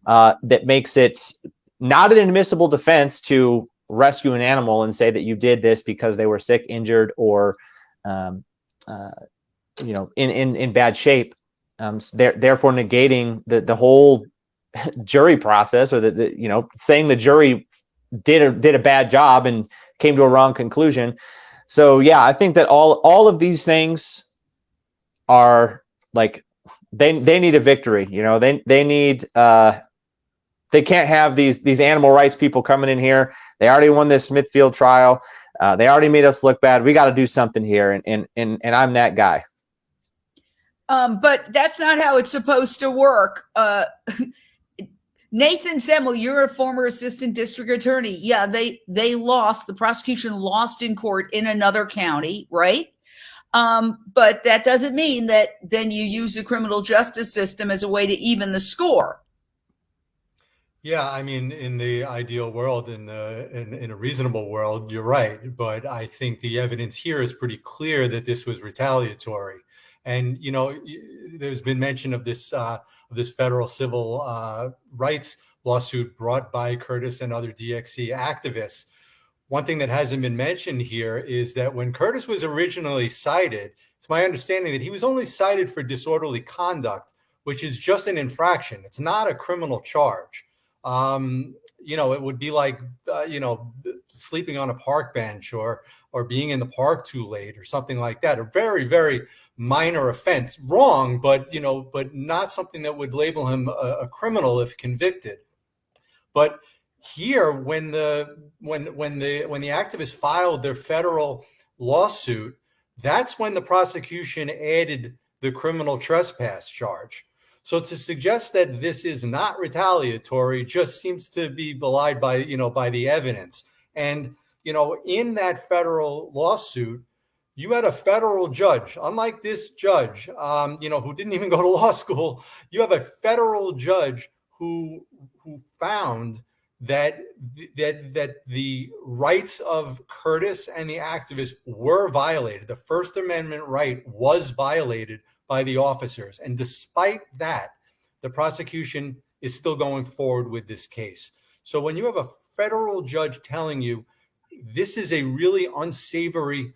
that makes it not an admissible defense to rescue an animal and say that you did this because they were sick, injured, or in bad shape. Therefore negating the whole jury process, or saying the jury did a bad job and came to a wrong conclusion. So yeah, I think that all of these things are like they need a victory. They need they can't have these animal rights people coming in here. They already won this Smithfield trial. They already made us look bad. We got to do something here, and I'm that guy. But that's not how it's supposed to work. Nathan Semmel, you're a former assistant district attorney. Yeah, they lost. The prosecution lost in court in another county, right? But that doesn't mean that then you use the criminal justice system as a way to even the score. Yeah, I mean, in the ideal world, in a reasonable world, you're right. But I think the evidence here is pretty clear that this was retaliatory. And there's been mention of this federal civil rights lawsuit brought by Curtis and other DXC activists. One thing that hasn't been mentioned here is that when Curtis was originally cited, it's my understanding that he was only cited for disorderly conduct, which is just an infraction. It's not a criminal charge. It would be like, sleeping on a park bench or being in the park too late or something like that. A very, very minor offense. Wrong, but not something that would label him a criminal if convicted. But here, when the activists filed their federal lawsuit, that's when the prosecution added the criminal trespass charge. So to suggest that this is not retaliatory just seems to be belied by the evidence. And, in that federal lawsuit, you had a federal judge, unlike this judge, who didn't even go to law school. You have a federal judge who found that the rights of Curtis and the activists were violated. The First Amendment right was violated by the officers. And despite that, the prosecution is still going forward with this case. So when you have a federal judge telling you this is a really unsavory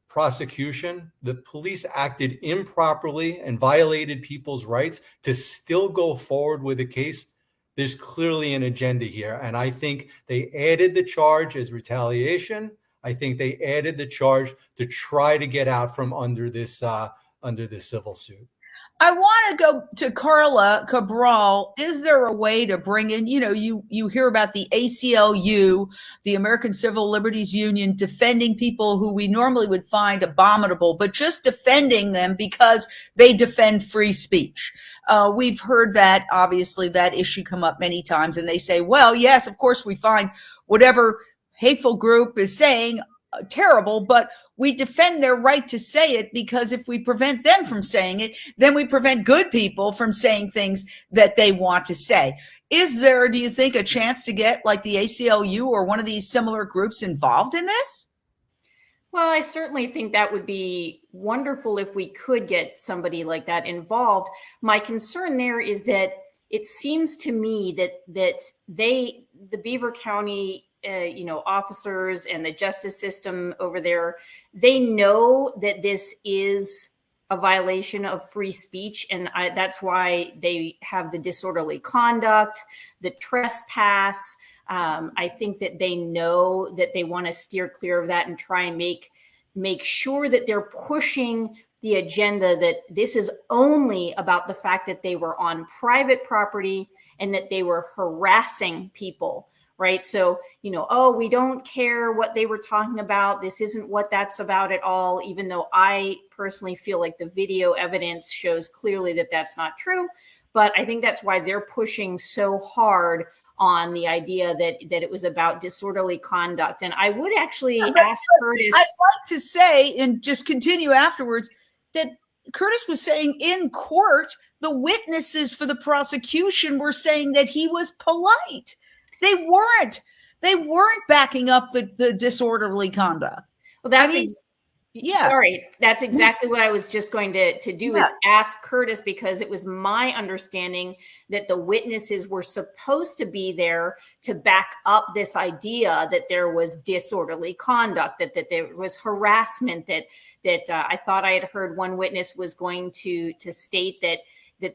prosecution, the police acted improperly and violated people's rights to still go forward with the case, there's clearly an agenda here. And I think they added the charge as retaliation. I think they added the charge to try to get out from under this civil suit. I want to go to Carla Cabral. Is there a way to bring in, you hear about the ACLU, the American Civil Liberties Union, defending people who we normally would find abominable, but just defending them because they defend free speech. We've heard that, obviously, that issue come up many times, and they say, well, yes, of course, we find whatever hateful group is saying terrible, but we defend their right to say it, because if we prevent them from saying it, then we prevent good people from saying things that they want to say. Is there, do you think, a chance to get like the ACLU or one of these similar groups involved in this? Well, I certainly think that would be wonderful if we could get somebody like that involved. My concern there is that it seems to me that the Beaver County officers and the justice system over there, they know that this is a violation of free speech. And that's why they have the disorderly conduct, the trespass. I think that they know that they want to steer clear of that and try and make sure that they're pushing the agenda that this is only about the fact that they were on private property and that they were harassing people. Right. So, we don't care what they were talking about. This isn't what that's about at all, even though I personally feel like the video evidence shows clearly that that's not true. But I think that's why they're pushing so hard on the idea that it was about disorderly conduct. And I would actually ask Curtis. I'd like to say, and just continue afterwards, that Curtis was saying in court, the witnesses for the prosecution were saying that he was polite. They weren't backing up the disorderly conduct. Well, that's exactly what I was just going to do is ask Curtis, because it was my understanding that the witnesses were supposed to be there to back up this idea that there was disorderly conduct, that there was harassment, that I thought I had heard one witness was going to state that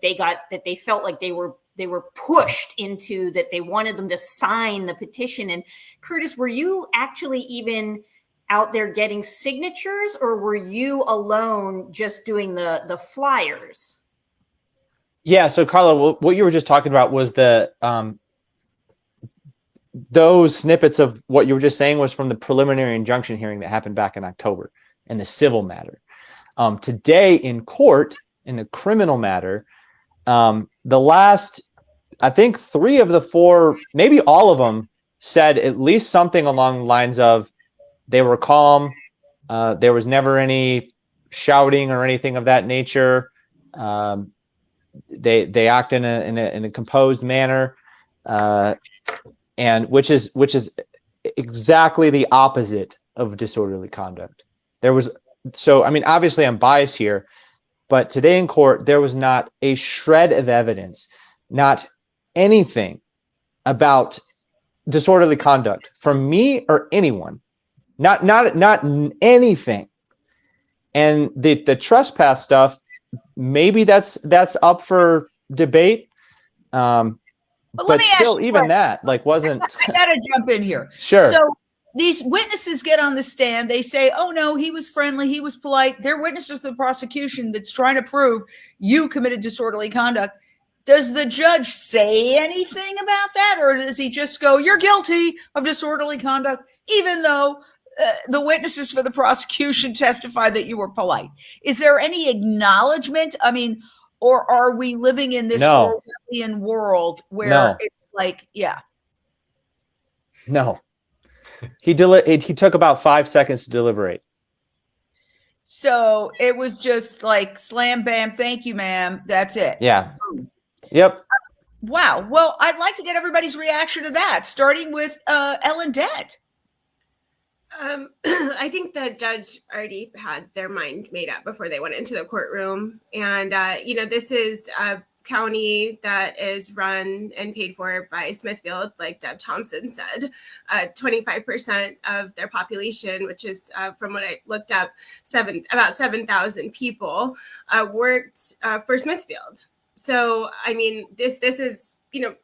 they felt like they were pushed into, that they wanted them to sign the petition. And Curtis, were you actually even out there getting signatures, or were you alone just doing the flyers? Yeah. So Carla, what you were just talking about was those snippets of what you were just saying was from the preliminary injunction hearing that happened back in October in the civil matter. Today in court, in the criminal matter, the last, I think 3 of the 4, maybe all of them, said at least something along the lines of they were calm. There was never any shouting or anything of that nature. They act in a composed manner, and which is exactly the opposite of disorderly conduct. Obviously I'm biased here, but today in court, there was not a shred of evidence, not anything about disorderly conduct from me or anyone, not anything. And the trespass stuff, maybe that's up for debate. But still, even that wasn't. I gotta jump in here. Sure. So these witnesses get on the stand. They say, "Oh no, he was friendly. He was polite." They're witnesses to the prosecution that's trying to prove you committed disorderly conduct. Does the judge say anything about that, or does he just go, "You're guilty of disorderly conduct," even though the witnesses for the prosecution testify that you were polite? Is there any acknowledgement? I mean, or are we living in this Orwellian world where it's like, No. He took about 5 seconds to deliberate. So it was just like slam, bam, thank you, ma'am. That's it. Yeah. Yep. Wow. Well, I'd like to get everybody's reaction to that, starting with Ellen Dett. I think the judge already had their mind made up before they went into the courtroom. And, this is a county that is run and paid for by Smithfield, like Deb Thompson said. 25% of their population, which is, from what I looked up, about 7,000 people, worked for Smithfield. So, I mean, this is,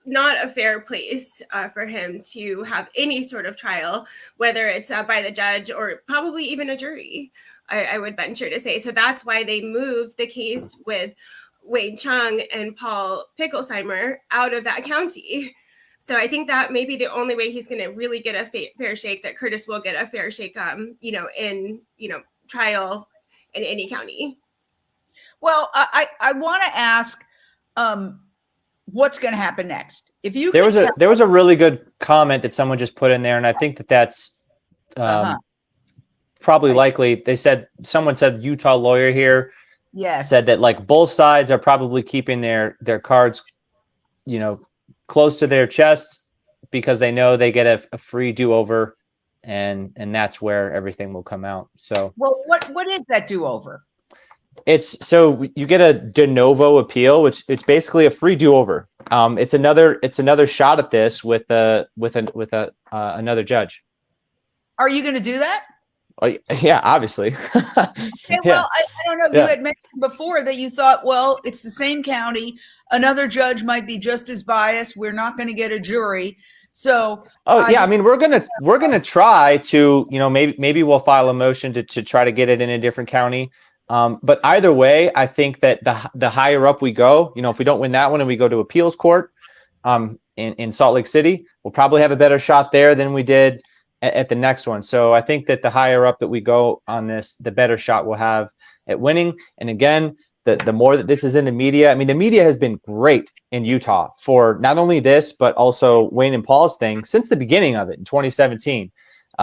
not a fair place for him to have any sort of trial, whether it's by the judge or probably even a jury, I would venture to say. So that's why they moved the case with Wade Chung and Paul Picklesheimer out of that county. So I think that may be the only way he's going to really get a fair shake, that Curtis will get a fair shake, in trial in any county. Well, I want to ask, what's going to happen next? If you there was a really good comment that someone just put in there, and I think that's probably likely. They said, someone said, Utah lawyer here Yes. said that like both sides are probably keeping their cards, close to their chest because they know they get a free do-over, and that's where everything will come out. So, well, what is that do-over? So you get a de novo appeal, which it's basically a free do-over. It's another shot at this with another judge. Are you going to do that? Oh, yeah, obviously. Okay, well, I don't know. You had mentioned before that you thought, well, it's the same county. Another judge might be just as biased. We're not going to get a jury. So. I mean, we're gonna try to, maybe we'll file a motion to try to get it in a different county. But either way, I think that the higher up we go, if we don't win that one and we go to appeals court in Salt Lake City, we'll probably have a better shot there than we did at the next one. So I think that the higher up that we go on this, the better shot we'll have at winning. And again, the more that this is in the media, I mean, the media has been great in Utah for not only this, but also Wayne and Paul's thing since the beginning of it in 2017.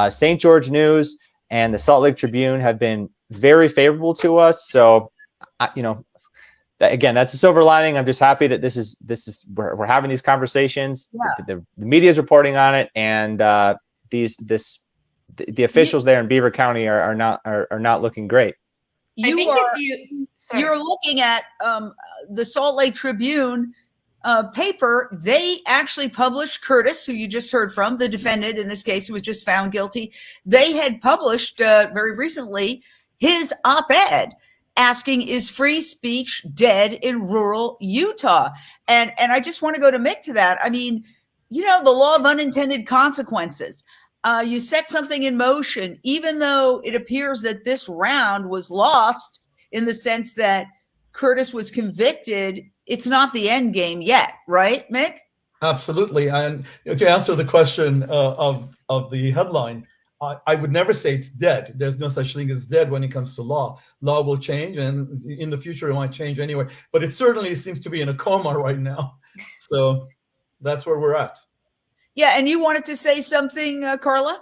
St. George News and the Salt Lake Tribune have been very favorable to us. So, again, that's a silver lining. I'm just happy that this is we're having these conversations. Yeah. The media is reporting on it, and the officials there in Beaver County are not looking great. You're looking at the Salt Lake Tribune paper. They actually published Curtis, who you just heard from, the defendant in this case, who was just found guilty. They had published very recently his op-ed asking, is free speech dead in rural Utah? And I just want to go to Mick to that. I mean, the law of unintended consequences. You set something in motion, even though it appears that this round was lost in the sense that Curtis was convicted. It's not the end game yet, right, Mick? Absolutely. And to answer the question of the headline, I would never say it's dead. There's no such thing as dead when it comes to law. Law will change, and in the future it might change anyway. But it certainly seems to be in a coma right now. So that's where we're at. Yeah, and you wanted to say something, Carla?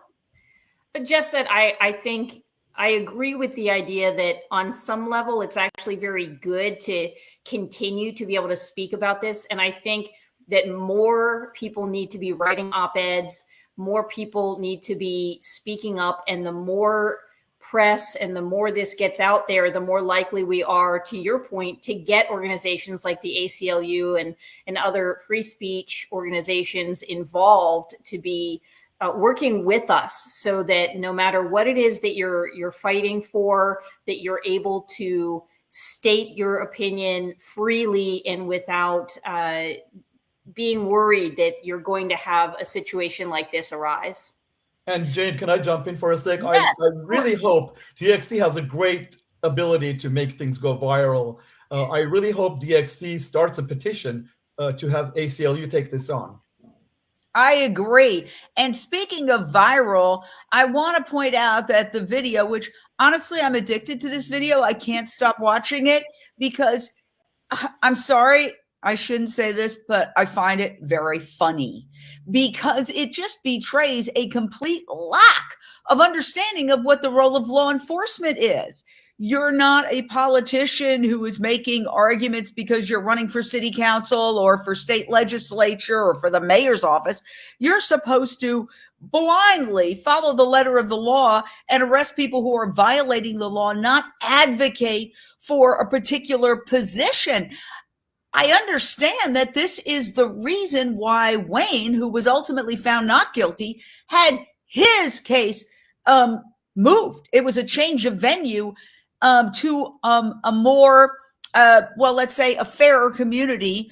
Just that I think I agree with the idea that on some level it's actually very good to continue to be able to speak about this. And I think that more people need to be writing op-eds, more people need to be speaking up, and the more press and the more this gets out there, the more likely we are, to your point, to get organizations like the ACLU and other free speech organizations involved to be working with us, so that no matter what it is that you're fighting for, that you're able to state your opinion freely and without being worried that you're going to have a situation like this arise. And Jane, can I jump in for a sec? Yes, I really hope DXC has a great ability to make things go viral. I really hope DXC starts a petition to have ACLU take this on. I agree. And speaking of viral, I want to point out that the video, which honestly, I'm addicted to this video. I can't stop watching it because I'm sorry, I shouldn't say this, but I find it very funny because it just betrays a complete lack of understanding of what the role of law enforcement is. You're not a politician who is making arguments because you're running for city council or for state legislature or for the mayor's office. You're supposed to blindly follow the letter of the law and arrest people who are violating the law, not advocate for a particular position. I understand that this is the reason why Wayne, who was ultimately found not guilty, had his case moved. It was a change of venue to a more, let's say a fairer community,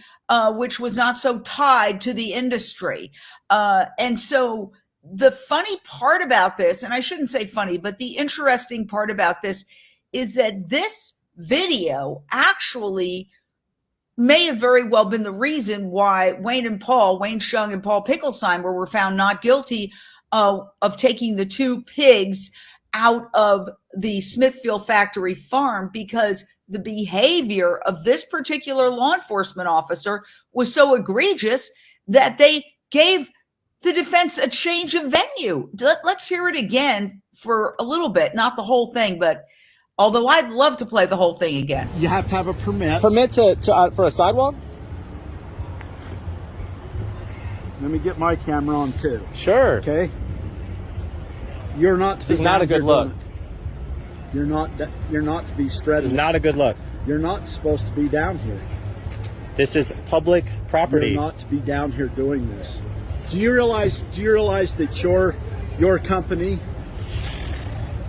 which was not so tied to the industry. And so the funny part about this, and I shouldn't say funny, but the interesting part about this is that this video actually may have very well been the reason why Wayne Shung and Paul Picklesheimer were found not guilty of taking the two pigs out of the Smithfield factory farm, because the behavior of this particular law enforcement officer was so egregious that they gave the defense a change of venue. Let's hear it again for a little bit, not the whole thing, but although I'd love to play the whole thing again. You have to have a permit. Permit for a sidewalk? Let me get my camera on too. Sure. Okay. You're not. This is not a good look. You're not to be spreading. This is not a good look. You're not supposed to be down here. This is public property. You're not to be down here doing this. So do you realize that your company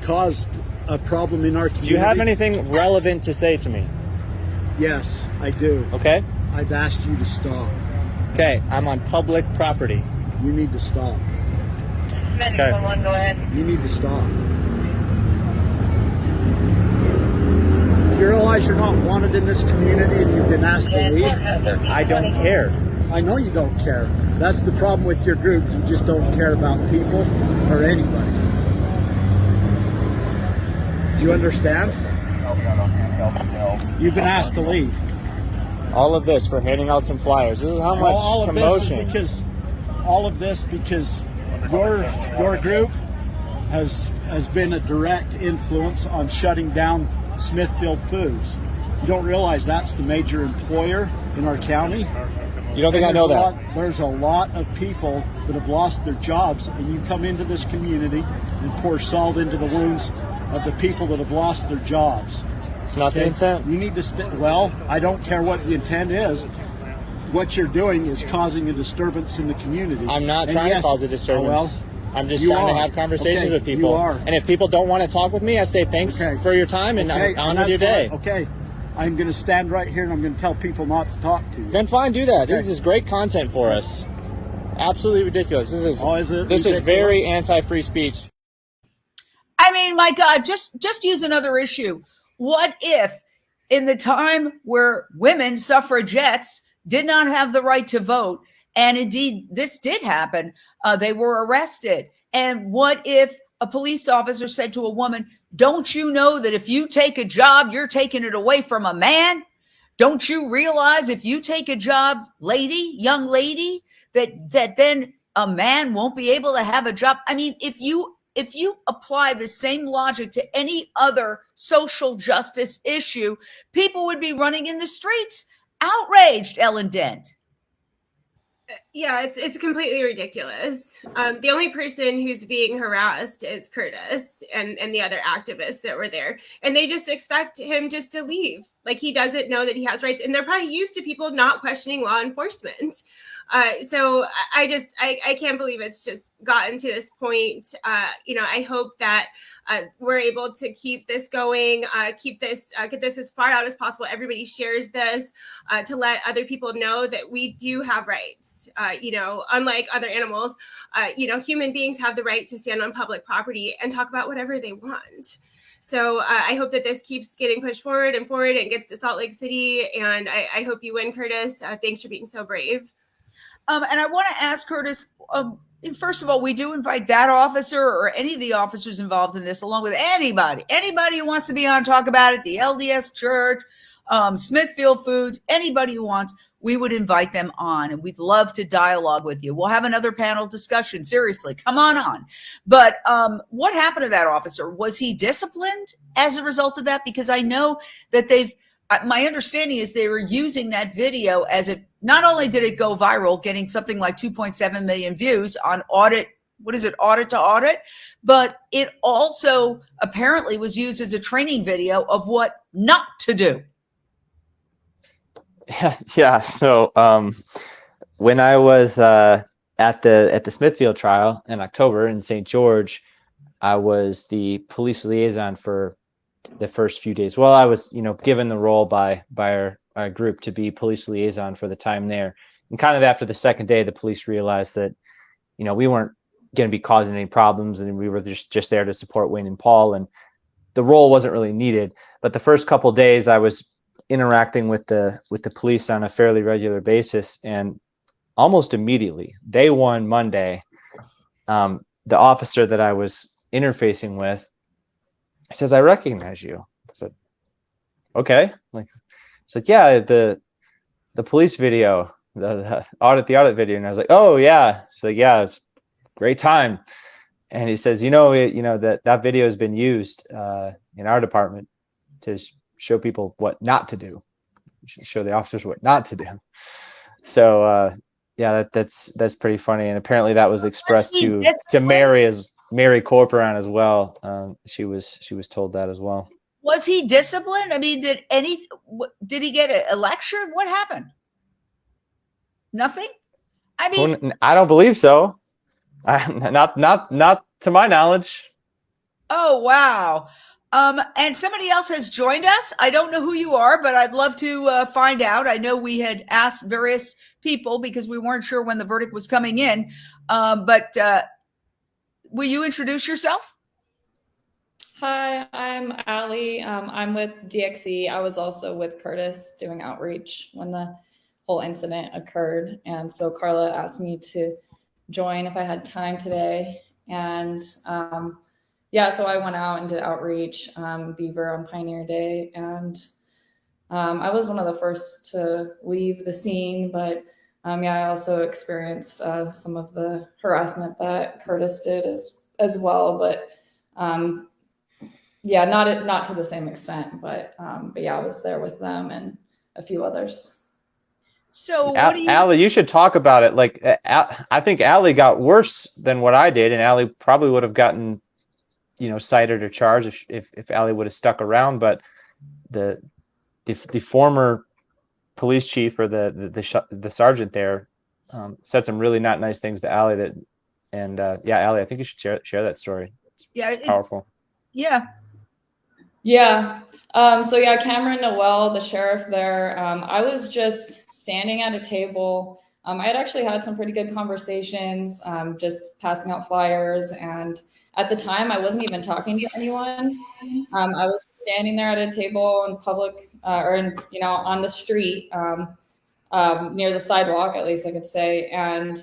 caused a problem in our community? Do you have anything relevant to say to me? Yes, I do. Okay. I've asked you to stop. Okay, I'm on public property. You need to stop. Okay. Go ahead. You need to stop. You realize you're not wanted in this community and you've been asked to leave? I don't care. I know you don't care. That's the problem with your group. You just don't care about people or anybody. Do you understand? You've been asked to leave. All of this for handing out some flyers. This is how much promotion. All of this because your group has been a direct influence on shutting down Smithfield Foods. You don't realize that's the major employer in our county? You don't think I know that? There's a lot of people that have lost their jobs, and you come into this community and pour salt into the wounds of the people that have lost their jobs. It's not the intent. You need to well, I don't care what the intent is. What you're doing is causing a disturbance in the community. I'm not trying to cause a disturbance. I'm just trying to have conversations with people. You are. And if people don't want to talk with me, I say thanks for your time and on with your day. Okay. I'm going to stand right here and I'm going to tell people not to talk to you. Then fine, do that. This is great content for us. Absolutely ridiculous. This is very anti-free speech. I mean, my God, just use another issue. What if in the time where women suffragettes did not have the right to vote, and indeed this did happen, they were arrested? And what if a police officer said to a woman, don't you know that if you take a job, you're taking it away from a man? Don't you realize if you take a job, young lady, that then a man won't be able to have a job? I mean, if you apply the same logic to any other social justice issue, people would be running in the streets outraged, Ellen Dent. Yeah, it's completely ridiculous. The only person who's being harassed is Curtis and the other activists that were there. And they just expect him just to leave. Like, he doesn't know that he has rights. And they're probably used to people not questioning law enforcement. So I can't believe it's just gotten to this point. I hope that we're able to keep this going, get this as far out as possible. Everybody shares this to let other people know that we do have rights. Unlike other animals, human beings have the right to stand on public property and talk about whatever they want. So I hope that this keeps getting pushed forward and gets to Salt Lake City. And I hope you win, Curtis. Thanks for being so brave. And I want to ask Curtis, first of all, we do invite that officer or any of the officers involved in this, along with anybody who wants to be on, talk about it, the LDS Church, Smithfield Foods, anybody who wants, we would invite them on, and we'd love to dialogue with you. We'll have another panel discussion. Seriously, come on. But what happened to that officer? Was he disciplined as a result of that? Because I know that my understanding is they were using that video as not only did it go viral, getting something like 2.7 million views on audit to audit, but it also apparently was used as a training video of what not to do. Yeah. So when I was at the Smithfield trial in October in St. George, I was the police liaison for the first few days. Well, I was, given the role by our group to be police liaison for the time there. And kind of after the second day, the police realized that, we weren't going to be causing any problems, and we were just there to support Wayne and Paul, and the role wasn't really needed. But the first couple of days, I was interacting with the police on a fairly regular basis, and almost immediately, day one, Monday, the officer that I was interfacing with says, "I recognize you." I said, "Okay." It's like, "Yeah, the police video, the audit video." And I was like, "Oh yeah." It's like, "Yeah, it's great time. And he says, that video has been used in our department to show people what not to do, show the officers what not to do. So that's pretty funny. And apparently that was expressed to Mary Corporan as well. She was told that as well. Was he disciplined? I mean, did he get a lecture? What happened? Nothing. I mean, I don't believe so. Not to my knowledge. Oh, wow. And somebody else has joined us. I don't know who you are, but I'd love to find out. I know we had asked various people because we weren't sure when the verdict was coming in. But will you introduce yourself? Hi, I'm Allie. I'm with DXE. I was also with Curtis doing outreach when the whole incident occurred. And so Carla asked me to join if I had time today. And so I went out and did outreach, Beaver on Pioneer Day. And I was one of the first to leave the scene, but I also experienced some of the harassment that Curtis did as well. But not to the same extent, but I was there with them and a few others. So Allie, you should talk about it. Like, I think Allie got worse than what I did, and Allie probably would have gotten, cited or charged if Allie would have stuck around. But the former police chief or the sergeant there said some really not nice things to Allie. Allie, I think you should share that story. It's powerful. Yeah. Yeah. Cameron Noel, the sheriff there, I was just standing at a table. I had actually had some pretty good conversations, just passing out flyers. And at the time, I wasn't even talking to anyone. I was standing there at a table in public on the street near the sidewalk, at least I could say. And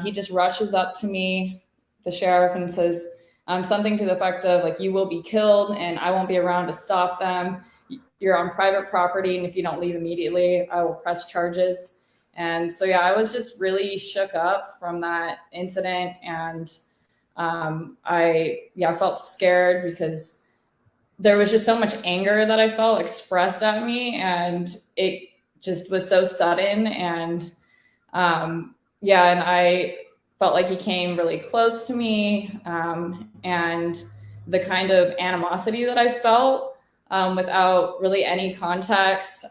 he just rushes up to me, the sheriff, and says, something to the effect of, like, you will be killed and I won't be around to stop them. You're on private property, and if you don't leave immediately, I will press charges. And so, I was just really shook up from that incident. And I felt scared because there was just so much anger that I felt expressed at me, and it just was so sudden. And and I felt like he came really close to me, and the kind of animosity that I felt without really any context.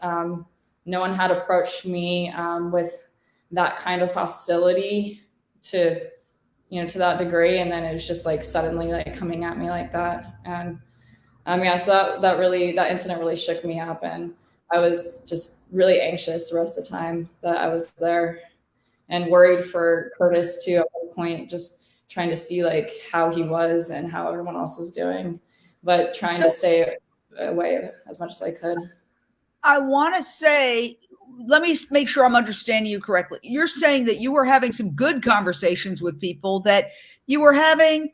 No one had approached me with that kind of hostility to that degree. And then it was just like suddenly like coming at me like that. And so that incident really shook me up, and I was just really anxious the rest of the time that I was there, and worried for Curtis too at one point, just trying to see like how he was and how everyone else was doing, but trying to stay away as much as I could. I want to say, let me make sure I'm understanding you correctly. You're saying that you were having some good conversations with people, that you were having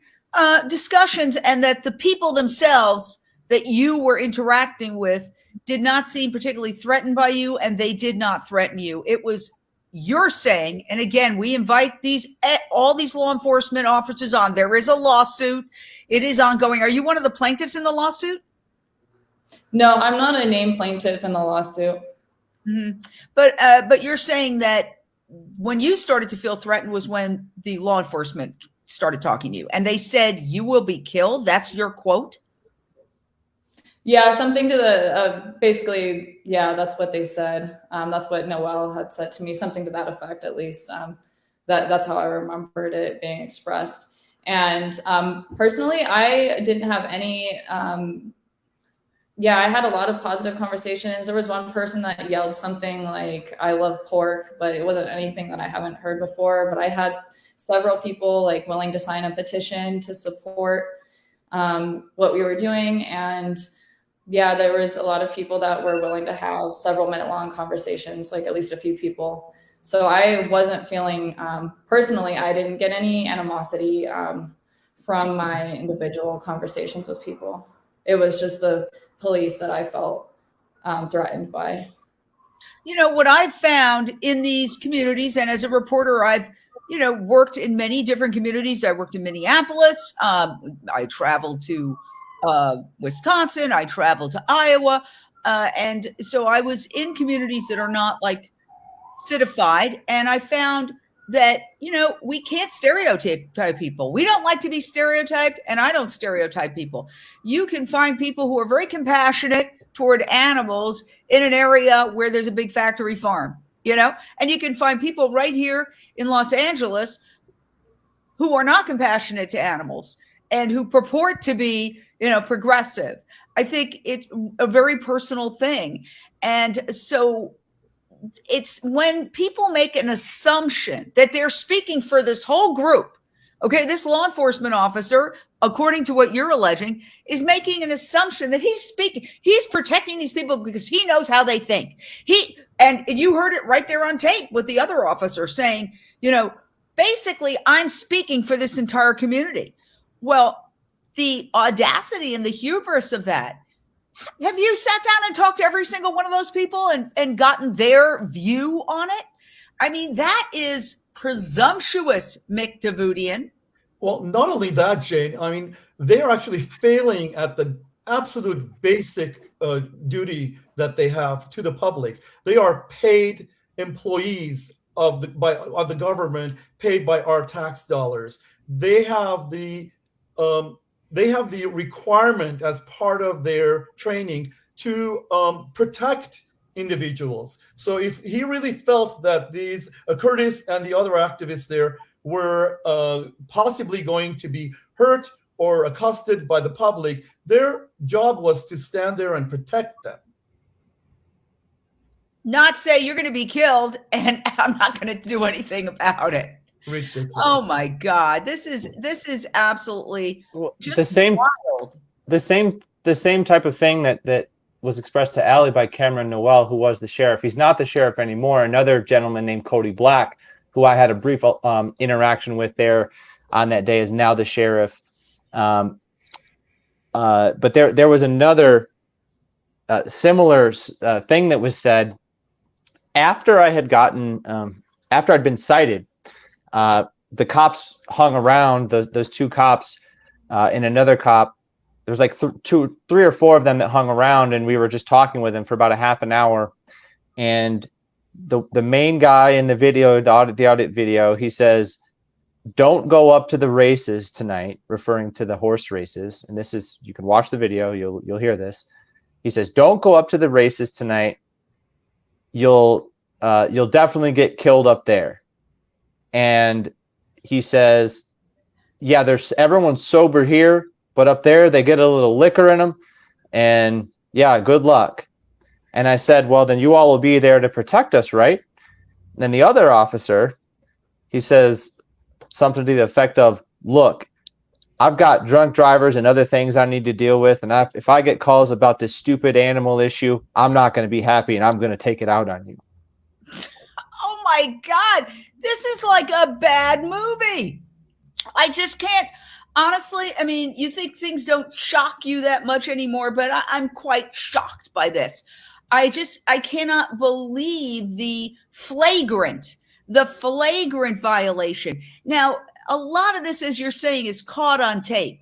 discussions, and that the people themselves that you were interacting with did not seem particularly threatened by you, and they did not threaten you. It was, you're saying, and again, we invite all these law enforcement officers on. There is a lawsuit. It is ongoing. Are you one of the plaintiffs in the lawsuit? No, I'm not a named plaintiff in the lawsuit. Mm-hmm. But you're saying that when you started to feel threatened was when the law enforcement started talking to you, and they said you will be killed. That's your quote? Yeah, something to the basically, that's what they said. That's what Noel had said to me, something to that effect, at least. That's how I remembered it being expressed. And personally, I didn't have any. I had a lot of positive conversations. There was one person that yelled something like, "I love pork," but it wasn't anything that I haven't heard before. But I had several people like willing to sign a petition to support what we were doing. And there was a lot of people that were willing to have several minute-long conversations, like at least a few people. So I wasn't feeling, personally, I didn't get any animosity from my individual conversations with people. It was just the police that I felt threatened by. What I've found in these communities, and as a reporter, I've worked in many different communities. I worked in Minneapolis. I traveled to Wisconsin. I traveled to Iowa. And so I was in communities that are not like citified. And I found that, we can't stereotype people. We don't like to be stereotyped, and I don't stereotype people. You can find people who are very compassionate toward animals in an area where there's a big factory farm, and you can find people right here in Los Angeles who are not compassionate to animals and who purport to be, progressive. I think it's a very personal thing. And so it's when people make an assumption that they're speaking for this whole group. Okay, this law enforcement officer, according to what you're alleging, is making an assumption that he's protecting these people because he knows how they think. And you heard it right there on tape with the other officer saying, basically, I'm speaking for this entire community. Well, the audacity and the hubris of that. Have you sat down and talked to every single one of those people and gotten their view on it? I mean, that is presumptuous, Mick Davudian. Well, not only that, Jane, I mean, they are actually failing at the absolute basic duty that they have to the public. They are paid employees of the government, paid by our tax dollars. They have the requirement as part of their training to protect individuals. So if he really felt that these Curtis and the other activists there were possibly going to be hurt or accosted by the public, their job was to stand there and protect them. Not say you're going to be killed and I'm not going to do anything about it. Ridiculous. Oh my God, this is absolutely just wild. The same type of thing that was expressed to Allie by Cameron Noel, who was the sheriff. He's not the sheriff anymore. Another gentleman named Cody Black, who I had a brief interaction with there on that day, is now the sheriff. But there was another similar thing that was said after I had after I'd been cited. The cops hung around, those two cops and another cop. There was like three or four of them that hung around, and we were just talking with them for about a half an hour. And the main guy in the video, the audit video, he says, "Don't go up to the races tonight," referring to the horse races. And this is, you can watch the video, you'll hear this. He says, "Don't go up to the races tonight. You'll definitely get killed up there." And he says, "Yeah, everyone's sober here, but up there they get a little liquor in them, and yeah, good luck." And I said, "Well, then you all will be there to protect us, right?" And then the other officer, he says something to the effect of, "Look, I've got drunk drivers and other things I need to deal with, and if I get calls about this stupid animal issue, I'm not going to be happy, and I'm going to take it out on you." Oh my God, this is like a bad movie. I just can't, honestly, I mean, you think things don't shock you that much anymore, but I'm quite shocked by this. I cannot believe the flagrant violation. Now, a lot of this, as you're saying, is caught on tape.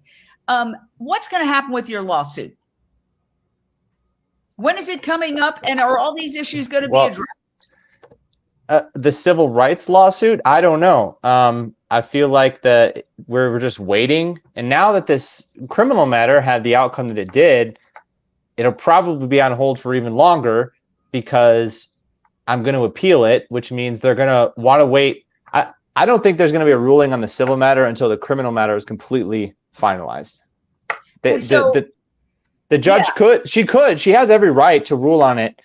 What's going to happen with your lawsuit? When is it coming up, and are all these issues going to be addressed? The civil rights lawsuit, I don't know. I feel like that we're just waiting. And now that this criminal matter had the outcome that it did, it'll probably be on hold for even longer because I'm going to appeal it, which means they're going to want to wait. I don't think there's going to be a ruling on the civil matter until the criminal matter is completely finalized. The judge she has every right to rule on it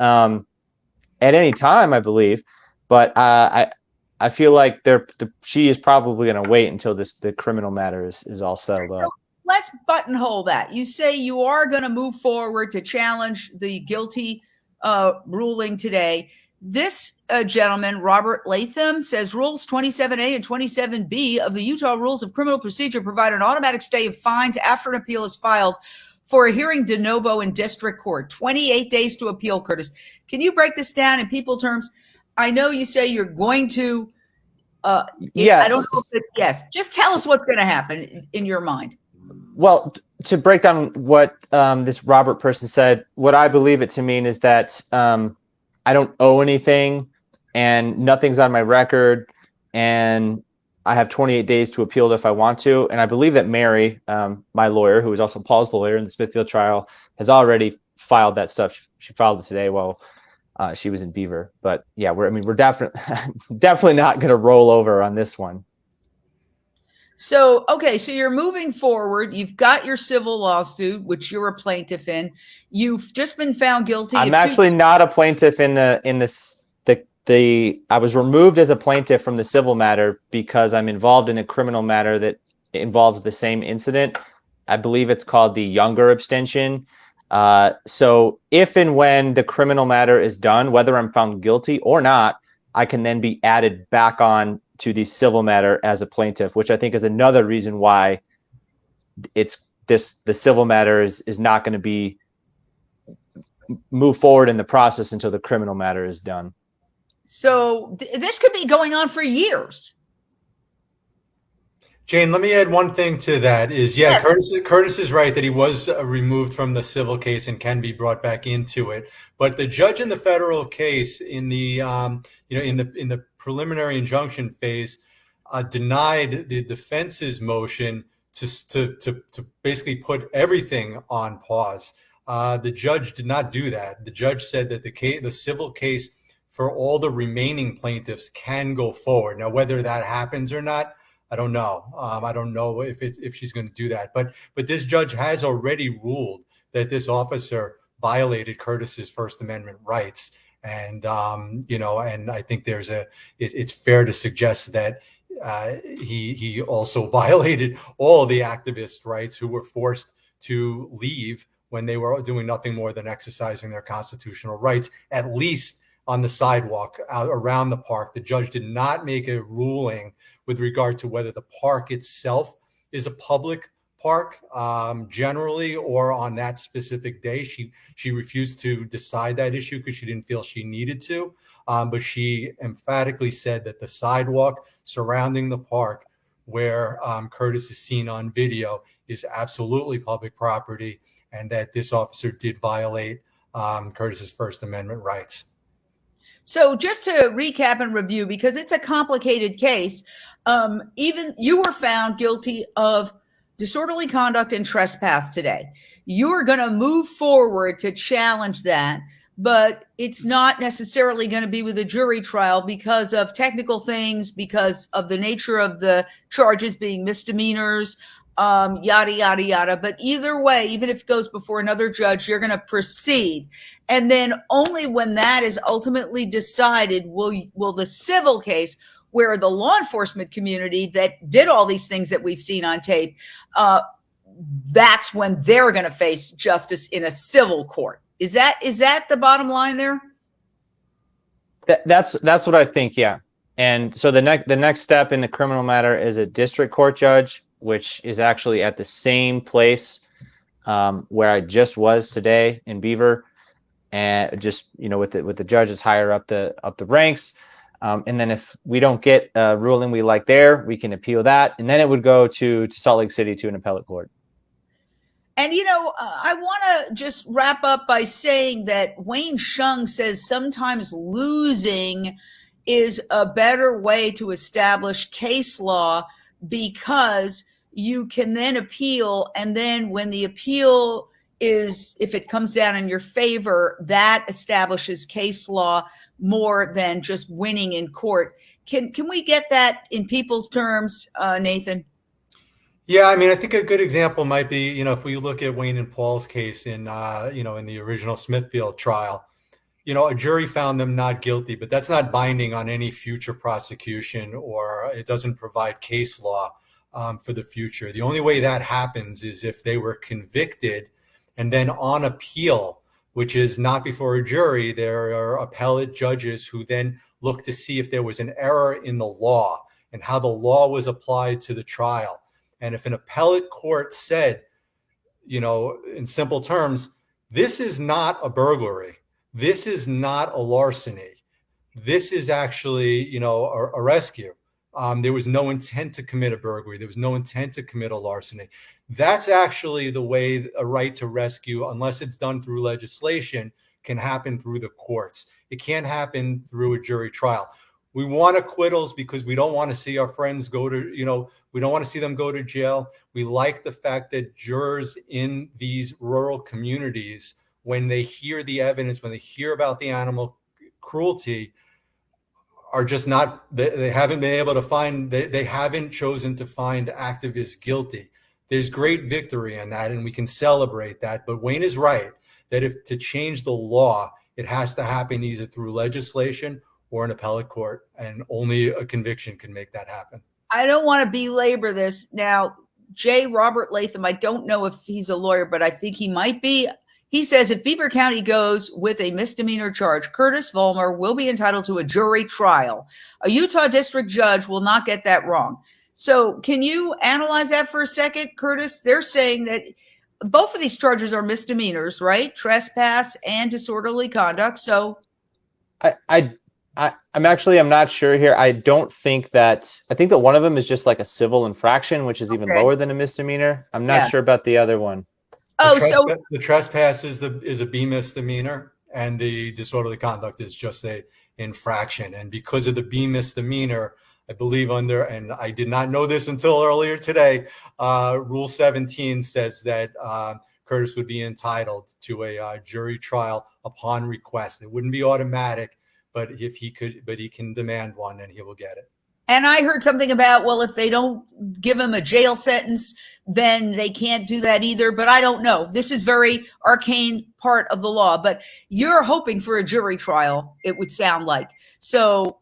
at any time, I believe. But I feel like she is probably going to wait until the criminal matter is all settled up. Let's buttonhole that. You say you are going to move forward to challenge the guilty ruling today. This gentleman, Robert Latham, says Rules 27A and 27B of the Utah Rules of Criminal Procedure provide an automatic stay of fines after an appeal is filed for a hearing de novo in district court. 28 days to appeal, Curtis. Can you break this down in people terms? I know you say you're going to Yes. I don't know if yes. Just tell us what's going to happen in your mind. Well, to break down what this Robert person said, what I believe it to mean is that I don't owe anything and nothing's on my record, and I have 28 days to appeal it if I want to. And I believe that Mary, my lawyer, who is also Paul's lawyer in the Smithfield trial, has already filed that stuff. She filed it today while she was in Beaver. But yeah, we're definitely not going to roll over on this one. So, okay, so you're moving forward. You've got your civil lawsuit, which you're a plaintiff in. You've just been found guilty. I'm actually not a plaintiff in this. I was removed as a plaintiff from the civil matter because I'm involved in a criminal matter that involves the same incident. I believe it's called the Younger abstention. So if and when the criminal matter is done, whether I'm found guilty or not, I can then be added back on to the civil matter as a plaintiff, which I think is another reason why the civil matter is not going to be move forward in the process until the criminal matter is done. So this could be going on for years. Jane, let me add one thing to that is, Curtis is right that he was removed from the civil case and can be brought back into it. But the judge in the federal case in the, in the preliminary injunction phase denied the defense's motion to basically put everything on pause. The judge did not do that. The judge said that the civil case for all the remaining plaintiffs can go forward. Now, whether that happens or not, I don't know. I don't know if she's going to do that. But this judge has already ruled that this officer violated Curtis's First Amendment rights, and and I think it's fair to suggest that he also violated all the activists' rights who were forced to leave when they were doing nothing more than exercising their constitutional rights, at least on the sidewalk out around the park. The judge did not make a ruling with regard to whether the park itself is a public park generally or on that specific day. She refused to decide that issue because she didn't feel she needed to, but she emphatically said that the sidewalk surrounding the park where Curtis is seen on video is absolutely public property, and that this officer did violate Curtis's First Amendment rights. So just to recap and review, because it's a complicated case, even you were found guilty of disorderly conduct and trespass today. You're going to move forward to challenge that, but it's not necessarily going to be with a jury trial because of technical things, because of the nature of the charges being misdemeanors, yada, yada, yada. But either way, even if it goes before another judge, you're going to proceed. And then only when that is ultimately decided will the civil case, where the law enforcement community that did all these things that we've seen on tape, that's when they're going to face justice in a civil court. Is that the bottom line there? That's what I think, yeah. And so the next step in the criminal matter is a district court judge, which is actually at the same place where I just was today in Beaver, and just with the judges higher up the ranks. And then if we don't get a ruling we like there, we can appeal that, and then it would go to Salt Lake City to an appellate court. And, I want to just wrap up by saying that Wayne Shung says sometimes losing is a better way to establish case law, because you can then appeal. And then when the appeal if it comes down in your favor, that establishes case law more than just winning in court. Can we get that in people's terms, Nathan? Yeah, I mean, I think a good example might be, if we look at Wayne and Paul's case in the original Smithfield trial, a jury found them not guilty, but that's not binding on any future prosecution, or it doesn't provide case law for the future. The only way that happens is if they were convicted and then on appeal, which is not before a jury, there are appellate judges who then look to see if there was an error in the law and how the law was applied to the trial. And if an appellate court said, in simple terms, this is not a burglary, this is not a larceny, this is actually, a rescue, There was no intent to commit a burglary. There was no intent to commit a larceny. That's actually the way a right to rescue, unless it's done through legislation, can happen through the courts. It can't happen through a jury trial. We want acquittals because we don't want to see our friends go to, we don't want to see them go to jail. We like the fact that jurors in these rural communities, when they hear the evidence, when they hear about the animal cruelty, are just not, they haven't been able to find, they haven't chosen to find activists guilty. There's great victory in that, and we can celebrate that. But Wayne is right that if to change the law, it has to happen either through legislation or an appellate court, and only a conviction can make that happen. I don't want to belabor this. Now, J. Robert Latham, I don't know if he's a lawyer, but I think he might be. He says if Beaver County goes with a misdemeanor charge, Curtis Vollmar will be entitled to a jury trial. A Utah district judge will not get that wrong. So can you analyze that for a second, Curtis? They're saying that both of these charges are misdemeanors, right? Trespass and disorderly conduct. So I'm not sure here. I think that one of them is just like a civil infraction, which is even lower than a misdemeanor. I'm not sure about the other one. The trespass is a B misdemeanor, and the disorderly conduct is just a infraction. And because of the B misdemeanor, I believe and I did not know this until earlier today, Rule 17 says that Curtis would be entitled to a jury trial upon request. It wouldn't be automatic, but he can demand one, and he will get it. And I heard something about, well, if they don't give him a jail sentence, then they can't do that either. But I don't know. This is very arcane part of the law. But you're hoping for a jury trial, it would sound like. So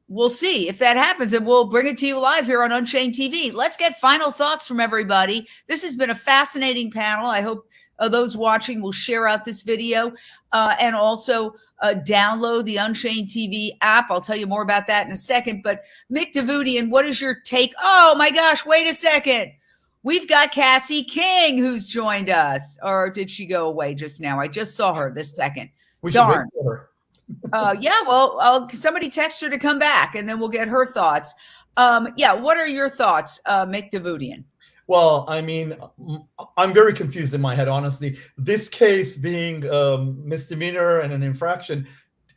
we'll see if that happens, and we'll bring it to you live here on Unchained TV. Let's get final thoughts from everybody. This has been a fascinating panel. I hope those watching will share out this video and also download the Unchained TV app. I'll tell you more about that in a second. But Mick Davudian, what is your take? Oh my gosh, wait a second. We've got Cassie King who's joined us. Or did she go away just now? I just saw her this second. Darn. Somebody text her to come back, and then we'll get her thoughts. What are your thoughts, Mick Davudian? Well, I mean, I'm very confused in my head, honestly. This case being misdemeanor and an infraction,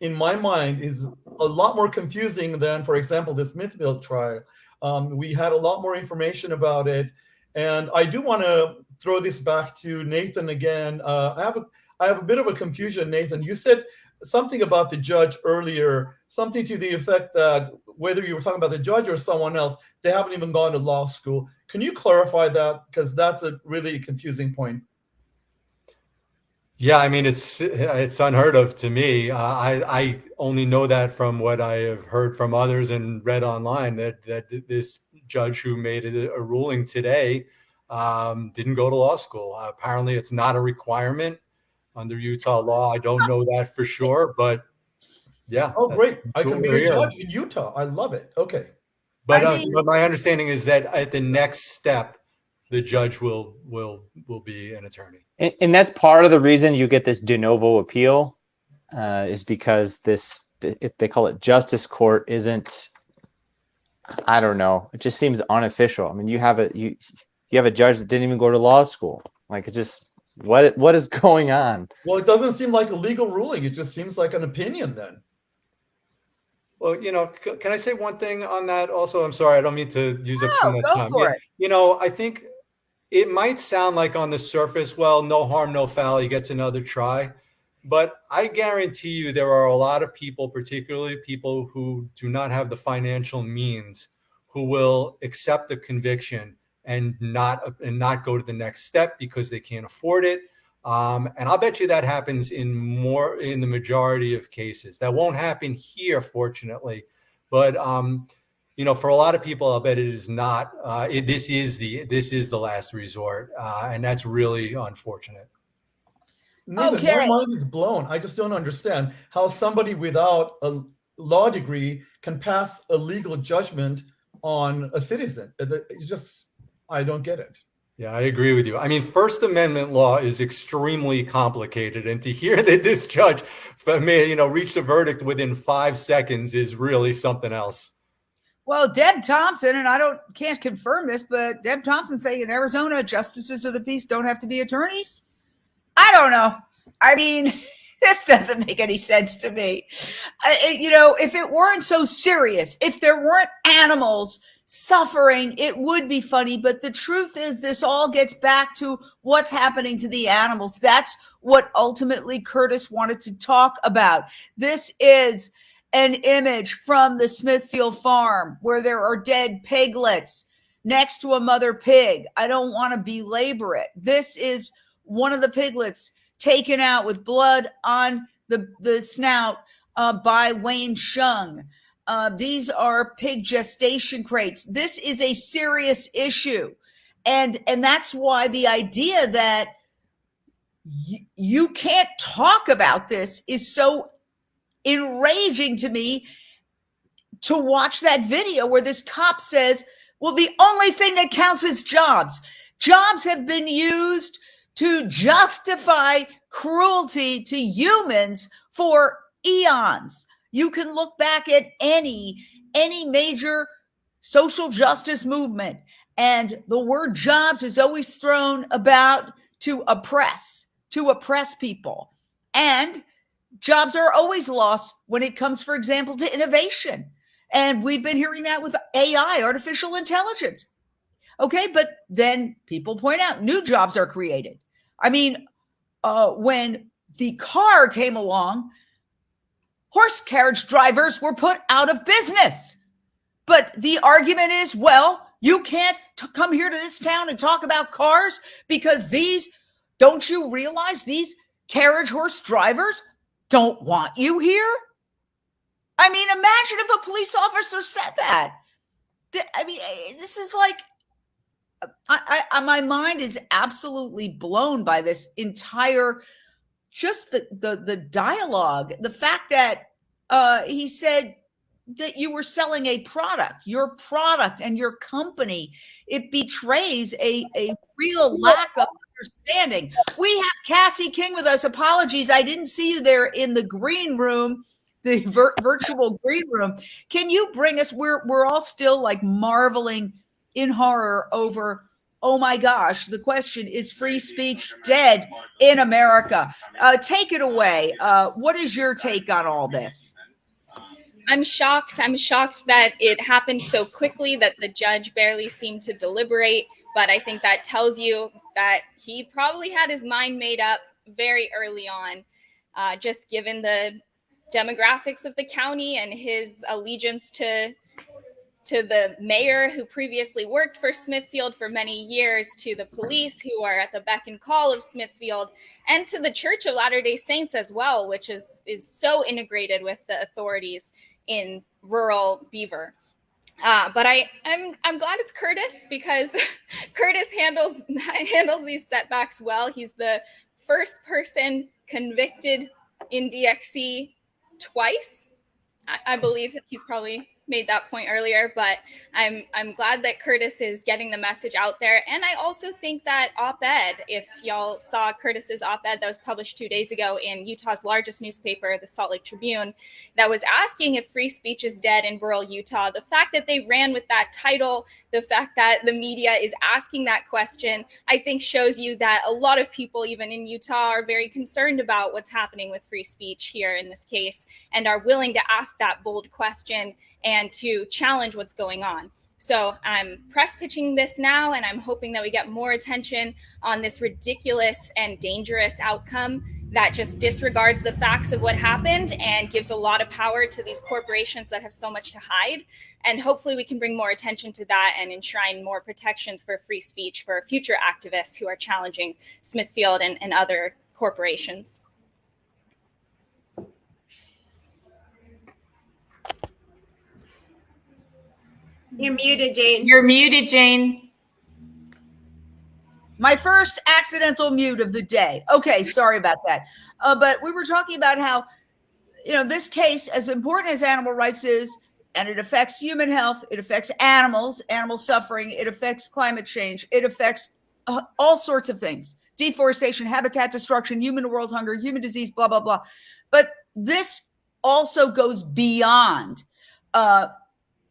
in my mind, is a lot more confusing than, for example, this Smithfield trial. We had a lot more information about it. And I do want to throw this back to Nathan again. I have a bit of a confusion, Nathan. You said something about the judge earlier, something to the effect that whether you were talking about the judge or someone else, they haven't even gone to law school. Can you clarify that? Because that's a really confusing point. Yeah, I mean, it's unheard of to me. I only know that from what I have heard from others and read online, that this judge who made a ruling today didn't go to law school. Apparently, it's not a requirement under Utah law. I don't know that for sure, but yeah. Oh, great. I can be a judge in Utah. I love it. Okay. But my understanding is that at the next step, the judge will be an attorney. And that's part of the reason you get this de novo appeal is because they call it justice court isn't, I don't know. It just seems unofficial. I mean, you have a judge that didn't even go to law school. Like, it just, what is going on? Well, it doesn't seem like a legal ruling. It just seems like an opinion then. Well, can I say one thing on that also? I'm sorry, I don't mean to use up too much time. For it. I think it might sound like on the surface, well, no harm, no foul, he gets another try. But I guarantee you there are a lot of people, particularly people who do not have the financial means, who will accept the conviction and not go to the next step because they can't afford it. And I'll bet you that happens in the majority of cases. That won't happen here, fortunately. But for a lot of people, I'll bet it is not. This is the last resort, and that's really unfortunate. Nathan, my mind is blown. I just don't understand how somebody without a law degree can pass a legal judgment on a citizen. It's just, I don't get it. Yeah, I agree with you. I mean, First Amendment law is extremely complicated, and to hear that this judge reached a verdict within 5 seconds is really something else. Well, Deb Thompson, and can't confirm this, but Deb Thompson saying in Arizona, justices of the peace don't have to be attorneys. I don't know. I mean, this doesn't make any sense to me. If it weren't so serious, if there weren't animals suffering, it would be funny. But the truth is, this all gets back to what's happening to the animals. That's what ultimately Curtis wanted to talk about. This is an image from the Smithfield farm where there are dead piglets next to a mother pig. I don't want to belabor it. This is one of the piglets taken out with blood on the snout by Wayne Shung. These are pig gestation crates. This is a serious issue. And that's why the idea that you can't talk about this is so enraging to me, to watch that video where this cop says, well, the only thing that counts is jobs. Jobs have been used to justify cruelty to humans for eons. You can look back at any major social justice movement, and the word jobs is always thrown about to oppress people. And jobs are always lost when it comes, for example, to innovation. And we've been hearing that with AI, artificial intelligence. Okay, but then people point out new jobs are created. I mean, when the car came along, horse carriage drivers were put out of business. But the argument is, well, you can't come here to this town and talk about cars because don't you realize these carriage horse drivers don't want you here? I mean, imagine if a police officer said that. I mean, this is like, my mind is absolutely blown by this entire, just the dialogue. The fact that he said that you were selling a product, your product and your company, it betrays a real lack of understanding. We have Cassie King with us. Apologies, I didn't see you there in the green room, the virtual green room. Can you bring us? We're all still like marveling in horror over, oh my gosh, the question, is free speech dead in America? Take it away. What is your take on all this? I'm shocked. I'm shocked that it happened so quickly, that the judge barely seemed to deliberate. But I think that tells you that he probably had his mind made up very early on, just given the demographics of the county and his allegiance to the mayor who previously worked for Smithfield for many years, to the police who are at the beck and call of Smithfield, and to the Church of Latter-day Saints as well, which is so integrated with the authorities in rural Beaver. But I'm glad it's Curtis, because Curtis handles these setbacks well. He's the first person convicted in DXC twice. I believe he's probably made that point earlier, but I'm glad that Curtis is getting the message out there. And I also think that op-ed, if y'all saw Curtis's op-ed that was published 2 days ago in Utah's largest newspaper, the Salt Lake Tribune, that was asking if free speech is dead in rural Utah, the fact that they ran with that title, the fact that the media is asking that question, I think shows you that a lot of people, even in Utah, are very concerned about what's happening with free speech here in this case, and are willing to ask that bold question and to challenge what's going on. So I'm press pitching this now, and I'm hoping that we get more attention on this ridiculous and dangerous outcome that just disregards the facts of what happened and gives a lot of power to these corporations that have so much to hide. And hopefully we can bring more attention to that and enshrine more protections for free speech for future activists who are challenging Smithfield and other corporations. You're muted, Jane. You're muted, Jane. My first accidental mute of the day. Okay, sorry about that. But we were talking about how, this case, as important as animal rights is, and it affects human health, it affects animal suffering, it affects climate change, it affects all sorts of things. Deforestation, habitat destruction, human world hunger, human disease, blah, blah, blah. But this also goes beyond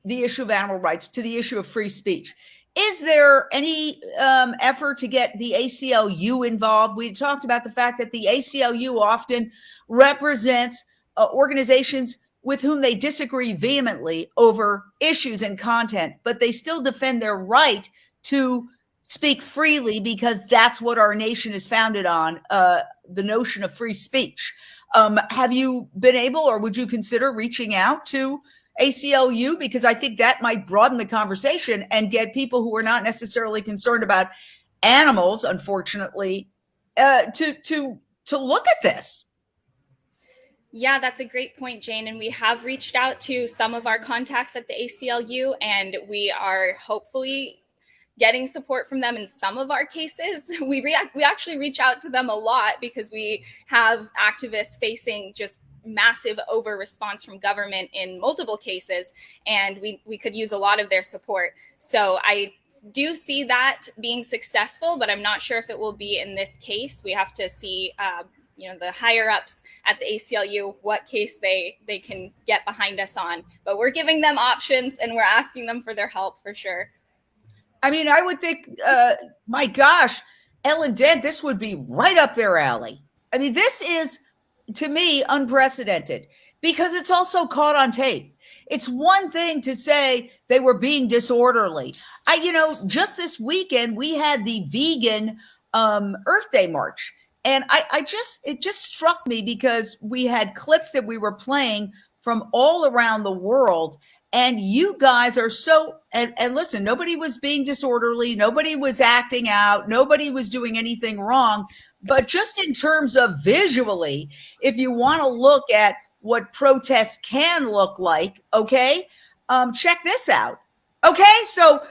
the issue of animal rights to the issue of free speech. Is there any effort to get the ACLU involved? We talked about the fact that the ACLU often represents organizations with whom they disagree vehemently over issues and content, but they still defend their right to speak freely because that's what our nation is founded on, the notion of free speech. Have you been able, or would you consider reaching out to ACLU? Because I think that might broaden the conversation and get people who are not necessarily concerned about animals, unfortunately, to look at this. Yeah, that's a great point, Jane. And we have reached out to some of our contacts at the ACLU, and we are hopefully getting support from them in some of our cases. We actually reach out to them a lot because we have activists facing just massive over response from government in multiple cases, and we could use a lot of their support. So I do see that being successful, but I'm not sure if it will be in this case. We have to see the higher ups at the ACLU, what case they can get behind us on. But we're giving them options and we're asking them for their help for sure. I mean, I would think, my gosh, Ellen Dent, this would be right up their alley. I mean, this is, to me, unprecedented because it's also caught on tape. It's one thing to say they were being disorderly. Just this weekend, we had the vegan Earth Day March. And it just struck me because we had clips that we were playing from all around the world. And you guys are so, and listen, nobody was being disorderly. Nobody was acting out. Nobody was doing anything wrong. But just in terms of visually, if you want to look at what protests can look like, okay, check this out. Okay, so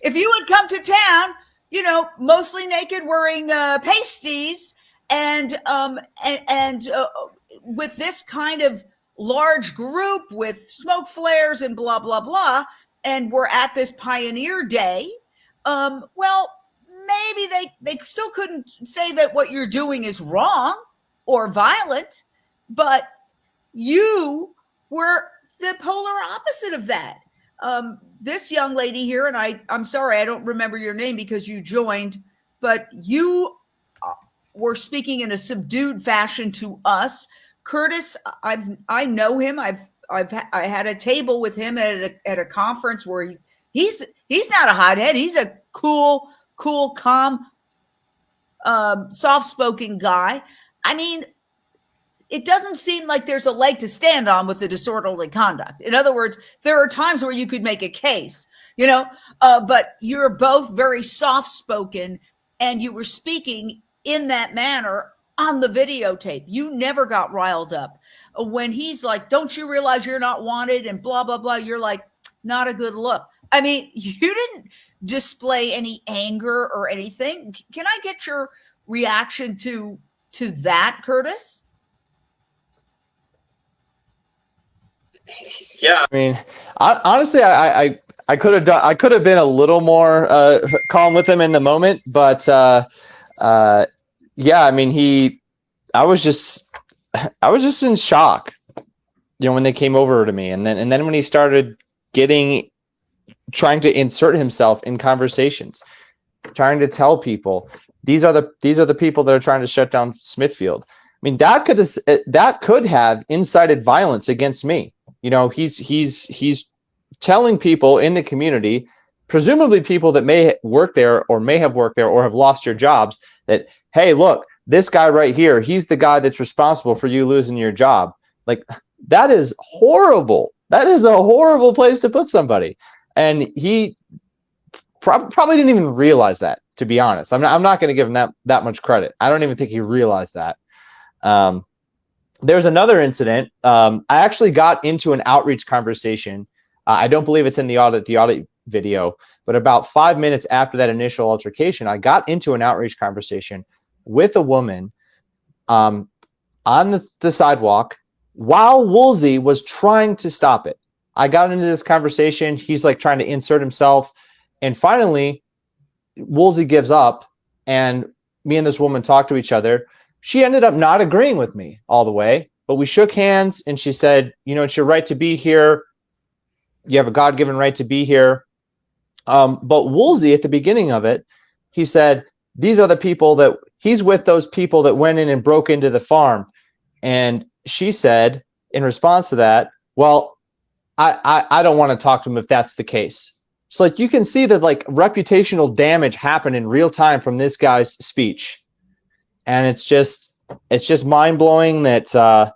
if you would come to town, mostly naked, wearing pasties, and with this kind of large group with smoke flares and blah, blah, blah, and we're at this Pioneer Day, well, maybe they still couldn't say that what you're doing is wrong or violent, but you were the polar opposite of that. This young lady here, and I'm sorry, I don't remember your name because you joined, but you were speaking in a subdued fashion to us. Curtis, I know him. I had a table with him at a conference where he's not a hothead. He's a cool, calm, soft-spoken guy. I mean, it doesn't seem like there's a leg to stand on with the disorderly conduct. In other words, there are times where you could make a case, but you're both very soft-spoken and you were speaking in that manner on the videotape. You never got riled up. When he's like, don't you realize you're not wanted and blah, blah, blah, you're like, not a good look. I mean, you didn't display any anger or anything. Can I get your reaction to that, Curtis? Yeah, I mean, honestly, I could have been a little more calm with him in the moment, but yeah, I mean, I was just in shock, when they came over to me, and then when he started trying to insert himself in conversations, trying to tell people these are the people that are trying to shut down Smithfield. I mean, that could have incited violence against me. He's telling people in the community, presumably people that may work there or may have worked there or have lost your jobs, that, hey, look, this guy right here, he's the guy that's responsible for you losing your job. Like, that is horrible. That is a horrible place to put somebody. And he probably didn't even realize that, to be honest. I'm not going to give him that much credit. I don't even think he realized that. There's another incident. I actually got into an outreach conversation. I don't believe it's in the audit video, but about 5 minutes after that initial altercation, I got into an outreach conversation with a woman on the sidewalk while Woolsey was trying to stop it. I got into this conversation. He's like trying to insert himself. And finally, Woolsey gives up, and me and this woman talked to each other. She ended up not agreeing with me all the way, but we shook hands, and she said, it's your right to be here. you have a God-given right to be here. But Woolsey, at the beginning of it, he said, these are the people that he's with, those people that went in and broke into the farm. And she said, in response to that, well, I don't want to talk to him if that's the case. So like you can see that like reputational damage happened in real time from this guy's speech. And it's just mind-blowing that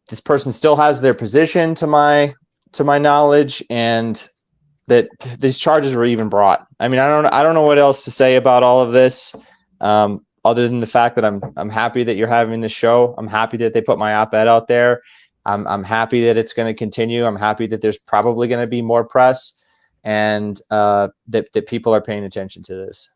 this person still has their position to my knowledge, and that these charges were even brought. I mean, I don't know what else to say about all of this, other than the fact that I'm happy that you're having this show. I'm happy that they put my op-ed out there. I'm happy that it's going to continue. I'm happy that there's probably going to be more press, and that people are paying attention to this.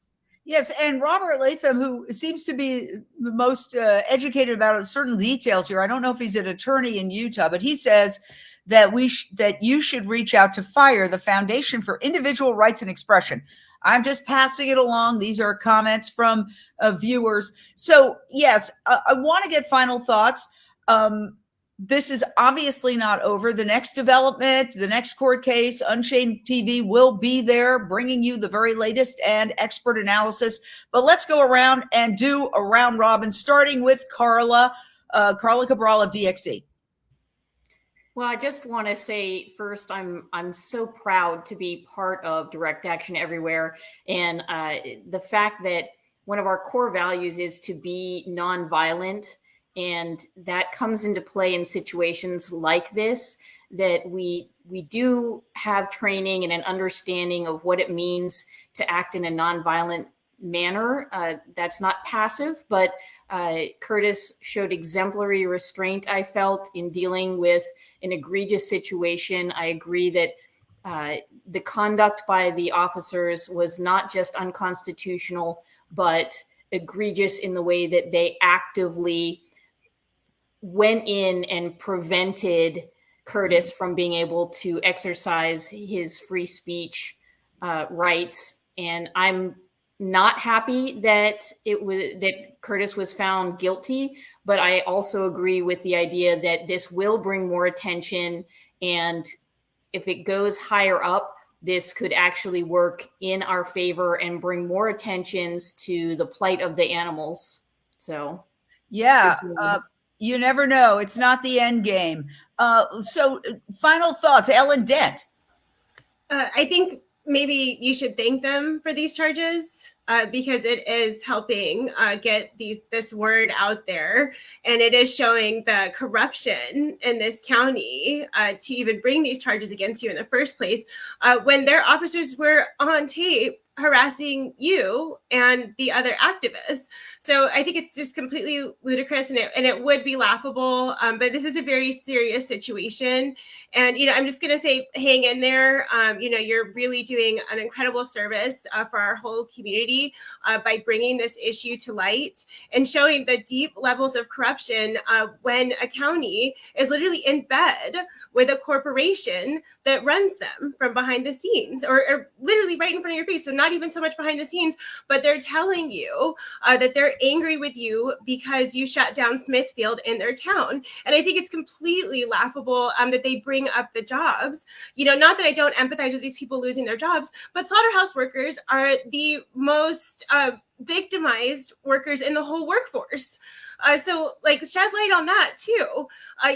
Yes, and Robert Latham, who seems to be the most educated about certain details here. I don't know if he's an attorney in Utah, but he says that that you should reach out to FIRE, the Foundation for Individual Rights and Expression. I'm just passing it along. These are comments from viewers. So yes, I want to get final thoughts. This is obviously not over. The next development, the next court case, Unchained TV will be there bringing you the very latest and expert analysis. But let's go around and do a round robin, starting with Carla Cabral of DXE. Well, I just want to say first, I'm so proud to be part of Direct Action Everywhere. And the fact that one of our core values is to be nonviolent, and that comes into play in situations like this, that we do have training and an understanding of what it means to act in a nonviolent manner. That's not passive, but Curtis showed exemplary restraint, I felt, in dealing with an egregious situation. I agree that the conduct by the officers was not just unconstitutional, but egregious in the way that they actively went in and prevented Curtis from being able to exercise his free speech rights. And I'm not happy that Curtis was found guilty, but I also agree with the idea that this will bring more attention, and if it goes higher up, this could actually work in our favor and bring more attentions to the plight of the animals. So yeah, you never know. It's not the end game. So final thoughts, Ellen Dent. I think maybe you should thank them for these charges, because it is helping get this word out there, and it is showing the corruption in this county to even bring these charges against you in the first place, when their officers were on tape harassing you and the other activists. So I think it's just completely ludicrous, and it would be laughable. But this is a very serious situation. And, I'm just going to say, hang in there. You're really doing an incredible service for our whole community by bringing this issue to light and showing the deep levels of corruption when a county is literally in bed with a corporation that runs them from behind the scenes, or literally right in front of your face. So not even so much behind the scenes, but they're telling you that they're angry with you because you shut down Smithfield in their town. And I think it's completely laughable that they bring up the jobs. Not that I don't empathize with these people losing their jobs, but slaughterhouse workers are the most victimized workers in the whole workforce. So shed light on that too.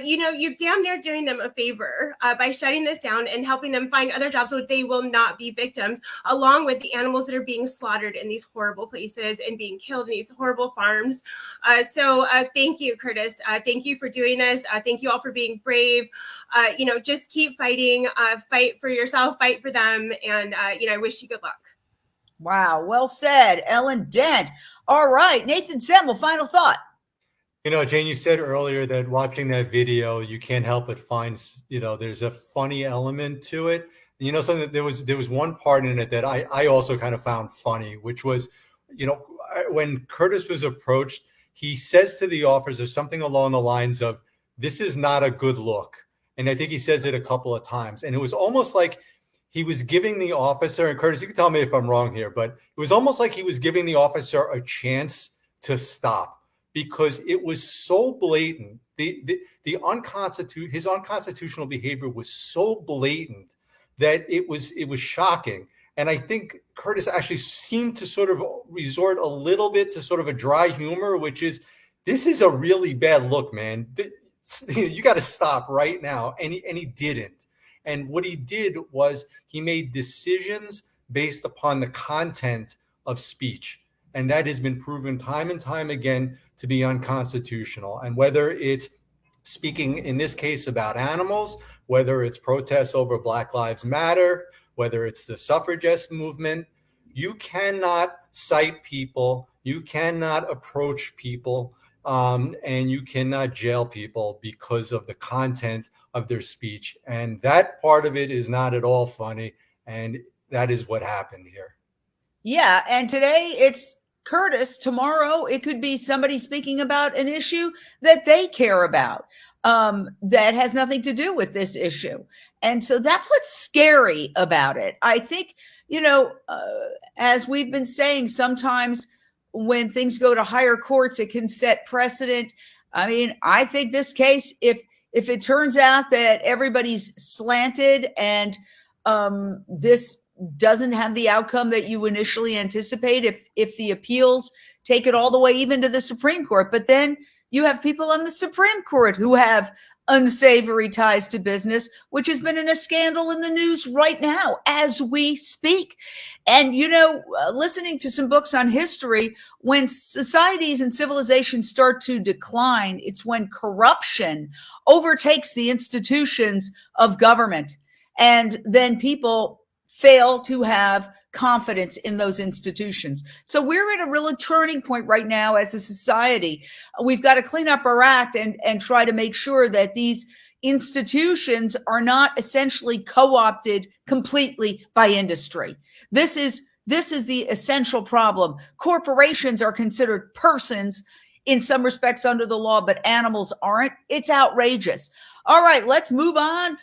You're damn near doing them a favor by shutting this down and helping them find other jobs where they will not be victims, along with the animals that are being slaughtered in these horrible places and being killed in these horrible farms. So thank you, Curtis. Thank you for doing this. Thank you all for being brave. Just keep fighting, fight for yourself, fight for them. And, I wish you good luck. Wow. Well said, Ellen Dent. All right, Nathan Semmel, final thought. Jane, you said earlier that watching that video, you can't help but find, there's a funny element to it. Something, there was one part in it that I also kind of found funny, which was, when Curtis was approached, he says to the officer something along the lines of, "This is not a good look." And I think he says it a couple of times. And it was almost like he was giving the officer, and Curtis, you can tell me if I'm wrong here, but it was almost like he was giving the officer a chance to stop, because it was so blatant his unconstitutional behavior was so blatant that it was shocking. And I think Curtis actually seemed to sort of resort a little bit to sort of a dry humor, which is, this is a really bad look, man. You got to stop right now. And he didn't. And what he did was he made decisions based upon the content of speech. And that has been proven time and time again to be unconstitutional. And whether it's speaking in this case about animals, whether it's protests over Black Lives Matter, whether it's the suffragist movement, you cannot cite people, you cannot approach people, and you cannot jail people because of the content of their speech. And that part of it is not at all funny. And that is what happened here. Yeah. And today it's Curtis. Tomorrow it could be somebody speaking about an issue that they care about, that has nothing to do with this issue. And so that's what's scary about it. I think, as we've been saying, sometimes when things go to higher courts, it can set precedent. I mean, I think this case, if it turns out that everybody's slanted and this doesn't have the outcome that you initially anticipate, if the appeals take it all the way even to the Supreme Court, but then you have people on the Supreme Court who have unsavory ties to business, which has been in a scandal in the news right now as we speak. And, listening to some books on history, when societies and civilizations start to decline, it's when corruption overtakes the institutions of government. And then people fail to have confidence in those institutions. So we're at a real turning point right now as a society. We've got to clean up our act and try to make sure that these institutions are not essentially co-opted completely by industry. This is the essential problem. Corporations are considered persons in some respects under the law, but animals aren't. It's outrageous. All right, let's move on.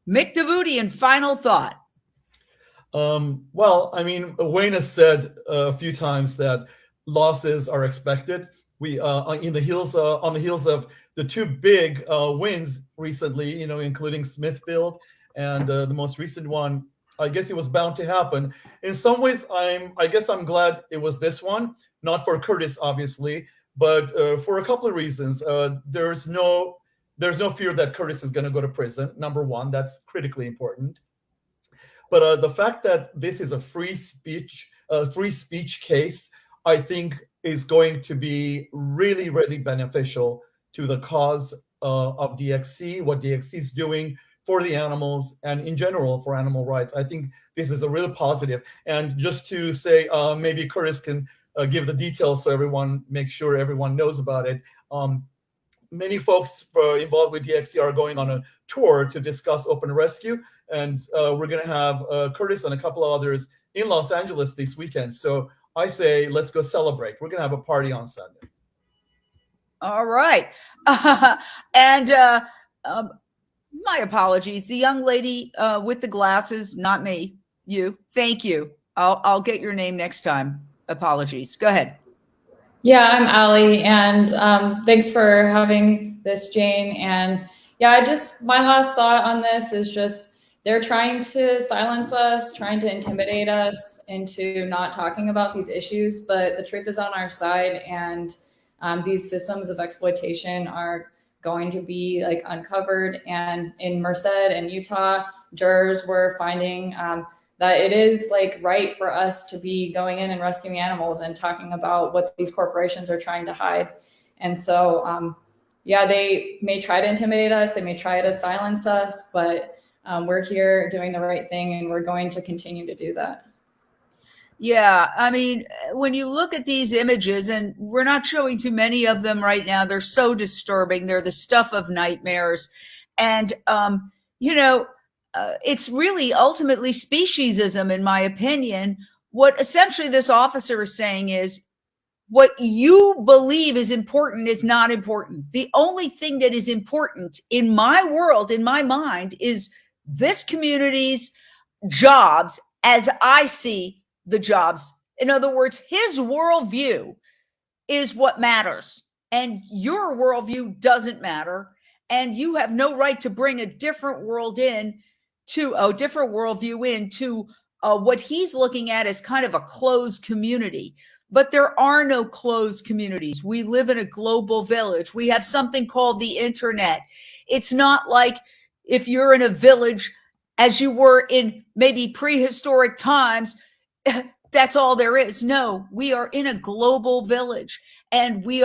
Mick Davutian, final thought. Well, I mean, Wayne has said a few times that losses are expected. We on the heels of the two big wins recently, including Smithfield and the most recent one. I guess it was bound to happen. In some ways, I guess I'm glad it was this one, not for Curtis, obviously, but for a couple of reasons. There's no fear that Curtis is going to go to prison. Number one, that's critically important. But the fact that this is a free speech case, I think, is going to be really, really beneficial to the cause of DXC, what DXC is doing for the animals and in general for animal rights. I think this is a real positive. And just to say, maybe Curtis can give the details so make sure everyone knows about it. Many folks involved with DXC are going on a tour to discuss open rescue, and we're going to have Curtis and a couple of others in Los Angeles this weekend. So I say, let's go celebrate. We're going to have a party on Sunday. All right. And my apologies. The young lady with the glasses, not me, you. Thank you. I'll get your name next time. Apologies. Go ahead. Yeah, I'm Allie, and thanks for having this, Jane. And yeah, my last thought on this is just they're trying to silence us, trying to intimidate us into not talking about these issues, but the truth is on our side, and these systems of exploitation are going to be uncovered. And in Merced and Utah, jurors were finding that it is right for us to be going in and rescuing animals and talking about what these corporations are trying to hide. And so, they may try to intimidate us, they may try to silence us, but we're here doing the right thing, and we're going to continue to do that. Yeah, I mean, when you look at these images, and we're not showing too many of them right now, they're so disturbing. They're the stuff of nightmares. And, it's really ultimately speciesism, in my opinion. What essentially this officer is saying is what you believe is important is not important. The only thing that is important in my world, in my mind, is this community's jobs as I see the jobs. In other words, his worldview is what matters. and your worldview doesn't matter, and you have no right to bring a different worldview into what he's looking at as kind of a closed community. But there are no closed communities. We live in a global village. We have something called the internet. It's not like if you're in a village as you were in maybe prehistoric times, that's all there is. No, we are in a global village, and we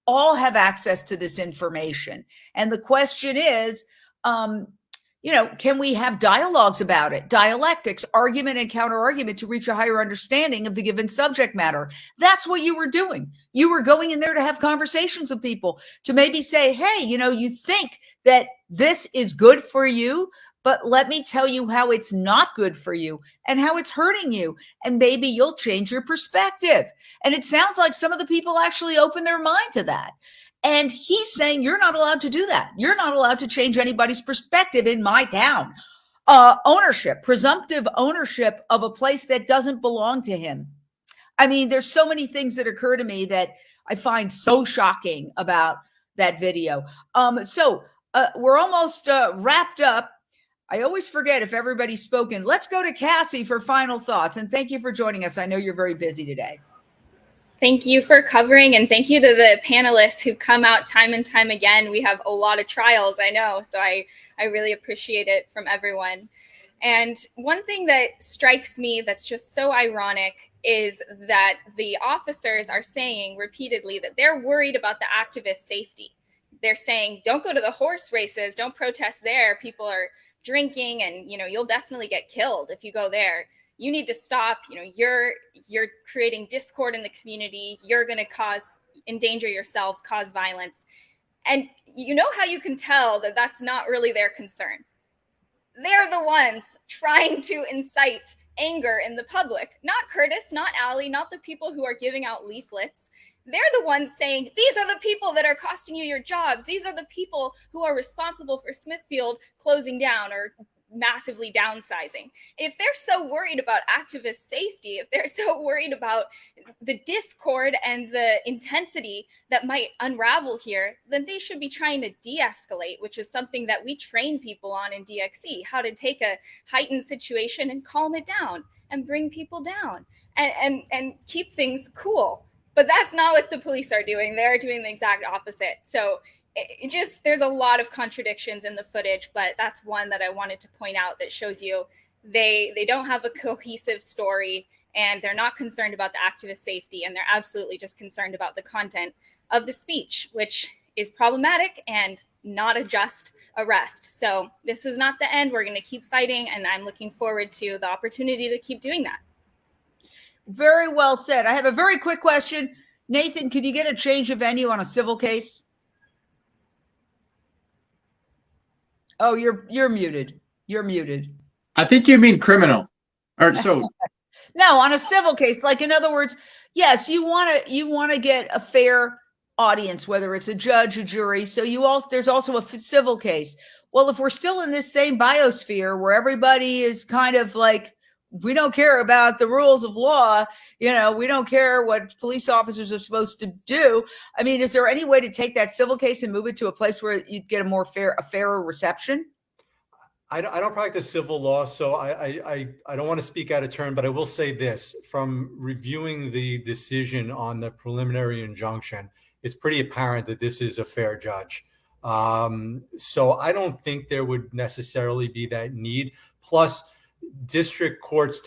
all have access to this information. And the question is, can we have dialogues about it? Dialectics, argument and counter argument to reach a higher understanding of the given subject matter. That's what you were doing. You were going in there to have conversations with people, to maybe say, hey, you think that this is good for you, but let me tell you how it's not good for you and how it's hurting you. And maybe you'll change your perspective. And it sounds like some of the people actually open their mind to that. And he's saying, you're not allowed to do that. You're not allowed to change anybody's perspective in my town. Ownership, presumptive ownership of a place that doesn't belong to him. I mean, there's so many things that occur to me that I find so shocking about that video. So we're almost wrapped up. I always forget if everybody's spoken. Let's go to Cassie for final thoughts. And thank you for joining us. I know you're very busy today. Thank you for covering, and thank you to the panelists who come out time and time again. We have a lot of trials, I know, so I really appreciate it from everyone. And one thing that strikes me that's just so ironic is that the officers are saying repeatedly that they're worried about the activists' safety. They're saying, don't go to the horse races, don't protest there. People are drinking, and you'll definitely get killed if you go there. You need to stop. You're creating discord in the community. You're going to endanger yourselves, cause violence. And you know how you can tell that that's not really their concern? They're the ones trying to incite anger in the public, not Curtis, not Allie, not the people who are giving out leaflets. They're the ones saying, these are the people that are costing you your jobs. These are the people who are responsible for Smithfield closing down or massively downsizing. If they're so worried about activist safety, if they're so worried about the discord and the intensity that might unravel here, then they should be trying to de-escalate, which is something that we train people on in DXE, how to take a heightened situation and calm it down and bring people down and keep things cool. But that's not what the police are doing. They're doing the exact opposite. So there's a lot of contradictions in the footage, but that's one that I wanted to point out that shows you they don't have a cohesive story, and they're not concerned about the activist safety, and they're absolutely just concerned about the content of the speech, which is problematic and not a just arrest. So this is not the end. We're going to keep fighting, and I'm looking forward to the opportunity to keep doing that. Very well said. I have a very quick question. Nathan, could you get a change of venue on a civil case? Oh, you're muted. You're muted. I think you mean criminal. Or so. No, on a civil case. Like, in other words, yes, you want to get a fair audience, whether it's a judge, a jury. So there's also a civil case. Well, if we're still in this same biosphere where everybody is kind of like, we don't care about the rules of law, we don't care what police officers are supposed to do. I mean, is there any way to take that civil case and move it to a place where you'd get a fairer reception? I don't practice civil law, so I don't want to speak out of turn, but I will say this. From reviewing the decision on the preliminary injunction, it's pretty apparent that this is a fair judge. So I don't think there would necessarily be that need. Plus, district courts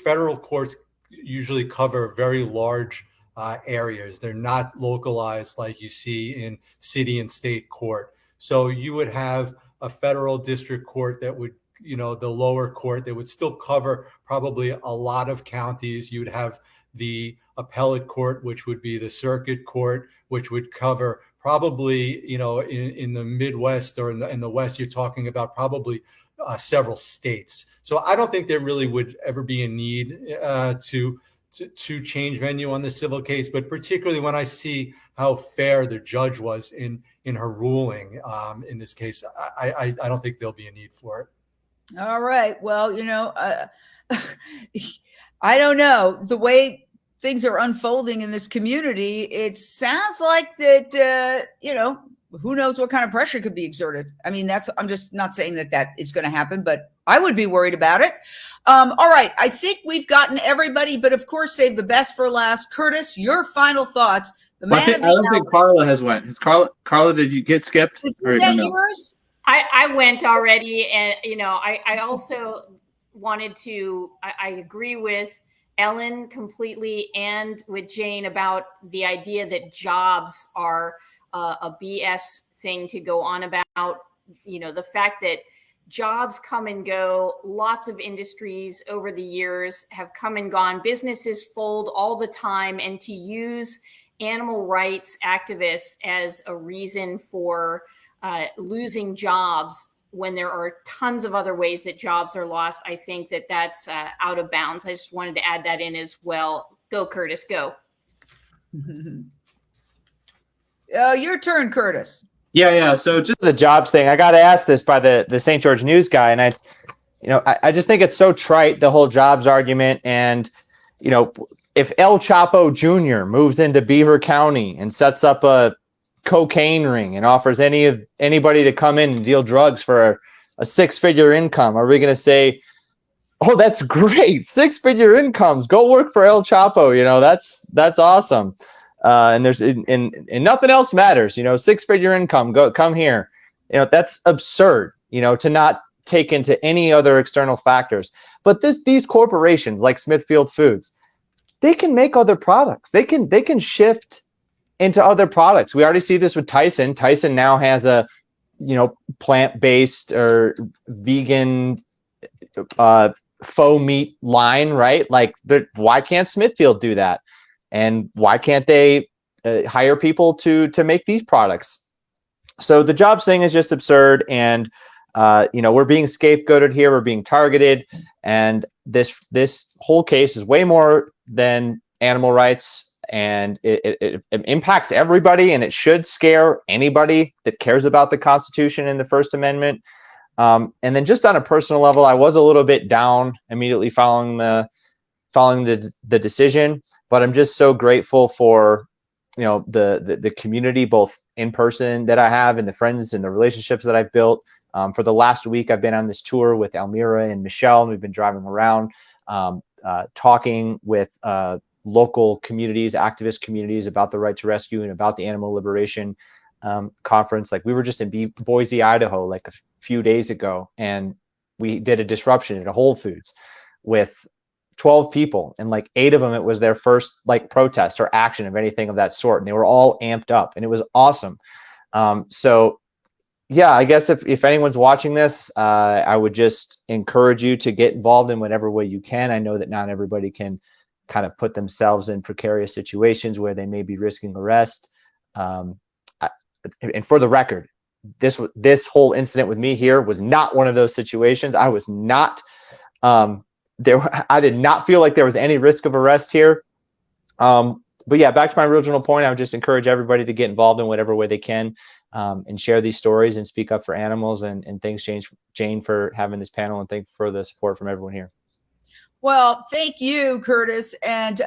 federal courts usually cover very large areas. They're not localized like you see in city and state court. So you would have a federal district court that would, the lower court that would still cover probably a lot of counties. You'd have the appellate court, which would be the circuit court, which would cover probably, in the Midwest or in the West, you're talking about probably several states. So I don't think there really would ever be a need to change venue on the civil case, but particularly when I see how fair the judge was in her ruling in this case, I don't think there'll be a need for it. All right. Well, I don't know. The way things are unfolding in this community, it sounds like that, who knows what kind of pressure could be exerted. I mean, I'm just not saying that is going to happen, but I would be worried about it. All right. I think we've gotten everybody, but of course, save the best for last. Curtis, your final thoughts. I don't think Carla has went. Carla, did you get skipped? Is that yours? I went already. And, I also wanted to, I agree with Ellen completely and with Jane about the idea that jobs are a BS thing to go on about. The fact that jobs come and go, lots of industries over the years have come and gone, businesses fold all the time, and to use animal rights activists as a reason for losing jobs when there are tons of other ways that jobs are lost, I think that's out of bounds. I just wanted to add that in as well. Go, Curtis, go. Your turn, Curtis. Yeah. So just the jobs thing, I got asked this by the St. George News guy, and I just think it's so trite, the whole jobs argument. And if El Chapo Jr. moves into Beaver County and sets up a cocaine ring and offers anybody to come in and deal drugs for a 6-figure income, are we going to say, oh, that's great, 6-figure incomes, go work for El Chapo? That's awesome. And there's and nothing else matters. 6-figure income, come here. That's absurd. To not take into any other external factors. But these corporations like Smithfield Foods, they can make other products. They can shift into other products. We already see this with Tyson. Tyson now has a plant-based or vegan faux meat line, right? Like, why can't Smithfield do that? And why can't they hire people to make these products? So the jobs thing is just absurd. And, we're being scapegoated here. We're being targeted. And this whole case is way more than animal rights. And it impacts everybody. And it should scare anybody that cares about the Constitution and the First Amendment. And then just on a personal level, I was a little bit down immediately following the decision, but I'm just so grateful for the community, both in person that I have and the friends and the relationships that I've built. For the last week, I've been on this tour with Elmira and Michelle, and we've been driving around talking with local communities, activist communities, about the right to rescue and about the animal liberation conference. Like, we were just in Boise, Idaho, like a few days ago, and we did a disruption at a Whole Foods with 12 people, and like 8 of them, it was their first protest or action of anything of that sort, and they were all amped up, and it was awesome. So yeah, I guess if anyone's watching this, I would just encourage you to get involved in whatever way you can. I know that not everybody can kind of put themselves in precarious situations where they may be risking arrest. And for the record, this whole incident with me here was not one of those situations. I was not I did not feel like there was any risk of arrest here. But yeah, back to my original point, I would just encourage everybody to get involved in whatever way they can, and share these stories and speak up for animals. And thanks, Jane, for having this panel, and thanks for the support from everyone here. Well, thank you, Curtis. And,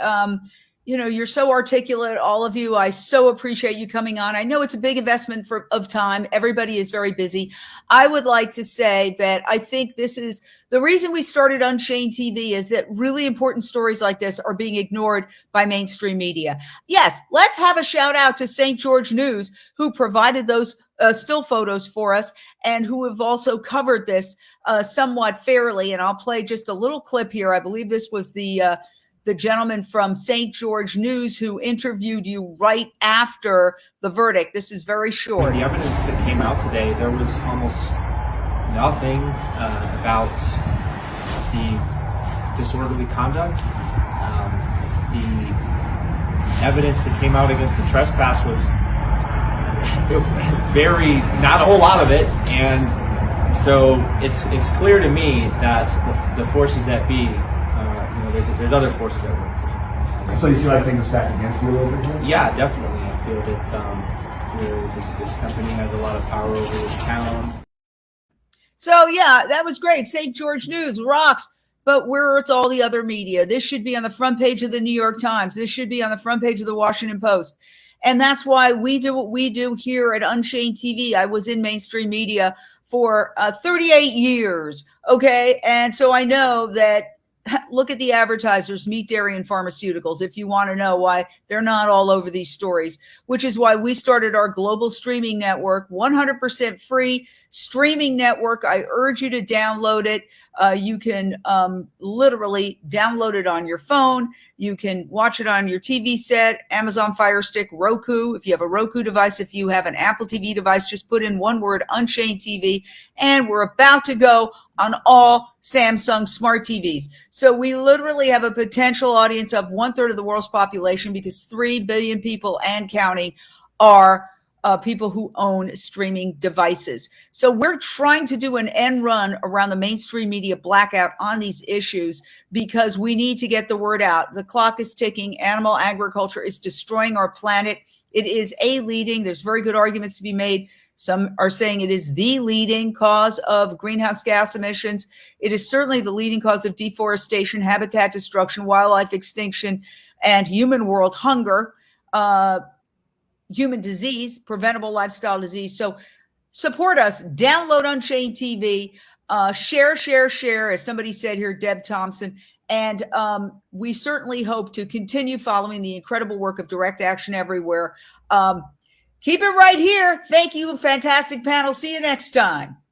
you're so articulate, all of you. I so appreciate you coming on. I know it's a big investment of time. Everybody is very busy. I would like to say that I think this is the reason we started Unchained TV, is that really important stories like this are being ignored by mainstream media. Yes, let's have a shout out to St. George News, who provided those still photos for us, and who have also covered this somewhat fairly. And I'll play just a little clip here. I believe this was the gentleman from St. George News who interviewed you right after the verdict. This is very short. The evidence that came out today, there was almost nothing about the disorderly conduct. The evidence that came out against the trespass was not a whole lot of it. And so it's clear to me that the forces that be, there's other forces at work. So you feel like things are stacked against you a little bit here? Yeah, definitely. I feel that this company has a lot of power over this town. So yeah, that was great. St. George News rocks. but where it's all the other media. This should be on the front page of the New York Times. This should be on the front page of the Washington Post. And that's why we do what we do here at Unchained TV. I was in mainstream media for 38 years. Okay. And so I know that, look at the advertisers, meat, dairy, and pharmaceuticals, if you want to know why they're not all over these stories, which is why we started our global streaming network, 100% free streaming network. I urge you to download it. You can literally download it on your phone. You can watch it on your TV set, Amazon Fire Stick, Roku. If you have a Roku device, if you have an Apple TV device, just put in one word, Unchained TV, and we're about to go on all Samsung smart TVs. So we literally have a potential audience of 1/3 of the world's population, because 3 billion people and counting are people who own streaming devices. So we're trying to do an end run around the mainstream media blackout on these issues, because we need to get the word out. The clock is ticking. Animal agriculture is destroying our planet. It is there's very good arguments to be made. Some are saying it is the leading cause of greenhouse gas emissions. It is certainly the leading cause of deforestation, habitat destruction, wildlife extinction, and human world hunger, human disease, preventable lifestyle disease. So support us. Download Unchained TV. Share, as somebody said here, Deb Thompson. And we certainly hope to continue following the incredible work of Direct Action Everywhere. Keep it right here. Thank you, fantastic panel. See you next time.